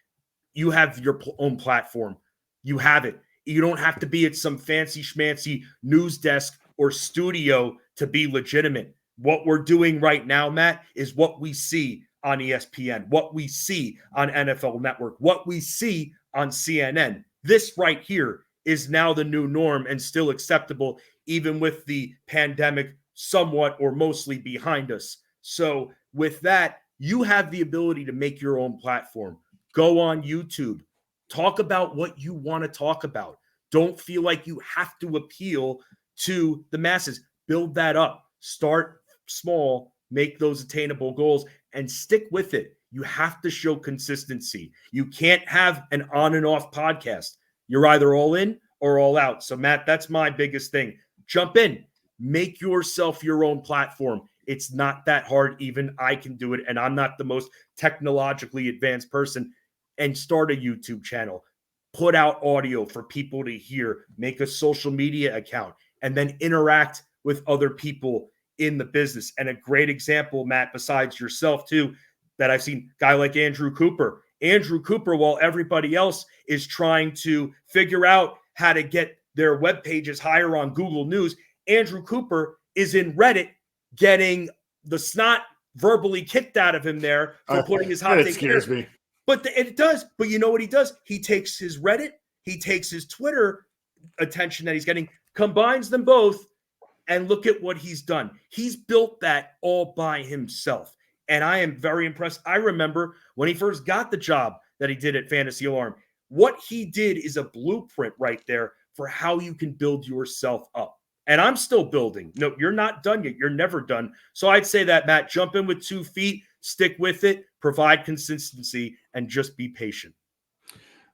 you have your own platform. You have it. You don't have to be at some fancy schmancy news desk or studio to be legitimate. What we're doing right now, Matt, is what we see on ESPN, what we see on NFL Network, what we see on CNN. This right here is now the new norm and still acceptable, even with the pandemic somewhat or mostly behind us. So with that, you have the ability to make your own platform. Go on YouTube. Talk about what you want to talk about. Don't feel like you have to appeal to the masses. Build that up. Start small. Make those attainable goals and stick with it. You have to show consistency. You can't have an on and off podcast. You're either all in or all out. So, Matt, that's my biggest thing. Jump in. Make yourself your own platform. It's not that hard. Even I can do it. And I'm not the most technologically advanced person. And start a YouTube channel. Put out audio for people to hear. Make a social media account. And then interact with other people in the business. And a great example, Matt, besides yourself too, that I've seen, guy like Andrew Cooper. Andrew Cooper, while everybody else is trying to figure out how to get their web pages higher on Google News, Andrew Cooper is in Reddit getting the snot verbally kicked out of him there for putting his hot take. It scares me. But it does. But you know what he does? He takes his Reddit, he takes his Twitter attention that he's getting, combines them both, and look at what he's done. He's built that all by himself. And I am very impressed. I remember when he first got the job that he did at Fantasy Alarm, what he did is a blueprint right there for how you can build yourself up. And I'm still building. No, you're not done yet. You're never done. So I'd say that, Matt, jump in with 2 feet, stick with it, provide consistency, and just be patient.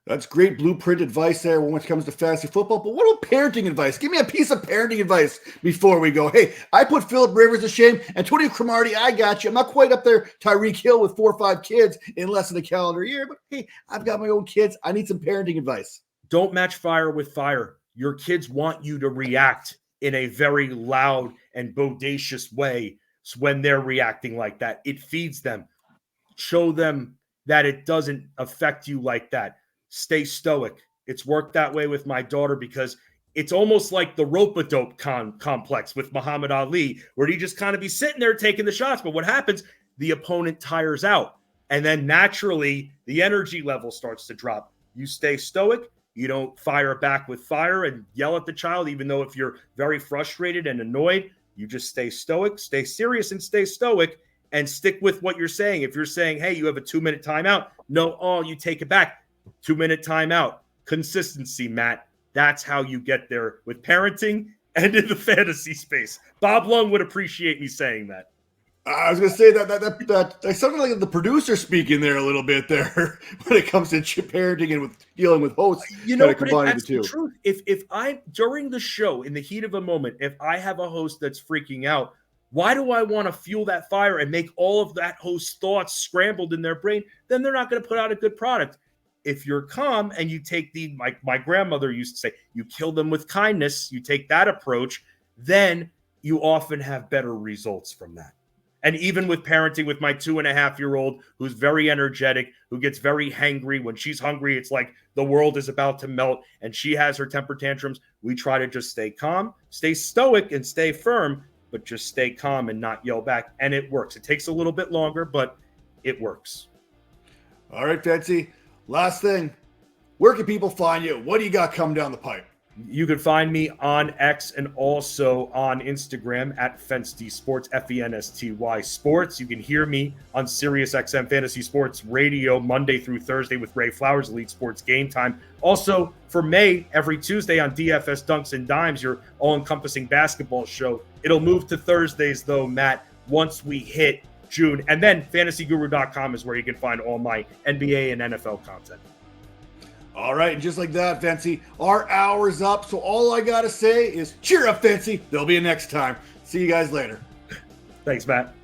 That's great blueprint advice there when it comes to fantasy football. But what about parenting advice? Give me a piece of parenting advice before we go. Hey, I put Philip Rivers to shame. Antonio Cromartie, I got you. I'm not quite up there Tyreek Hill with 4 or 5 kids in less than a calendar year. But hey, I've got my own kids. I need some parenting advice. Don't match fire with fire. Your kids want you to react in a very loud and bodacious way when they're reacting like that. It feeds them. Show them that it doesn't affect you like that. Stay stoic. It's worked that way with my daughter because it's almost like the rope-a-dope complex with Muhammad Ali, where he just kind of be sitting there taking the shots. But what happens? The opponent tires out. And then naturally, the energy level starts to drop. You stay stoic. You don't fire back with fire and yell at the child, even though if you're very frustrated and annoyed, you just stay stoic, stay serious, and stay stoic, and stick with what you're saying. If you're saying, hey, you have a 2-minute timeout, no, you take it back. 2-minute timeout. Consistency, Matt. That's how you get there with parenting and in the fantasy space. Bob Lung would appreciate me saying that. I was going to say that sounded like the producer speaking there a little bit there when it comes to parenting and with dealing with hosts. You know, but that's the truth. If I, during the show, in the heat of a moment, if I have a host that's freaking out, why do I want to fuel that fire and make all of that host's thoughts scrambled in their brain? Then they're not going to put out a good product. If you're calm and you take my grandmother used to say, you kill them with kindness, you take that approach, then you often have better results from that. And even with parenting with my 2.5-year-old, who's very energetic, who gets very hangry. When she's hungry, it's like the world is about to melt and she has her temper tantrums. We try to just stay calm, stay stoic, and stay firm, but just stay calm and not yell back. And it works. It takes a little bit longer, but it works. All right, Fancy. Last thing, where can people find you? What do you got coming down the pipe? You can find me on X and also on Instagram at Fensty Sports, FENSTY Sports. You can hear me on Sirius XM Fantasy Sports Radio Monday through Thursday with Ray Flowers, Elite Sports Game Time. Also, for May, every Tuesday on DFS Dunks and Dimes, your all-encompassing basketball show. It'll move to Thursdays, though, Matt, once we hit June. And then fantasyguru.com is where you can find all my NBA and NFL content. All right, and just like that, Fancy, our hour's up. So all I got to say is cheer up, Fancy. There'll be a next time. See you guys later. Thanks, Matt.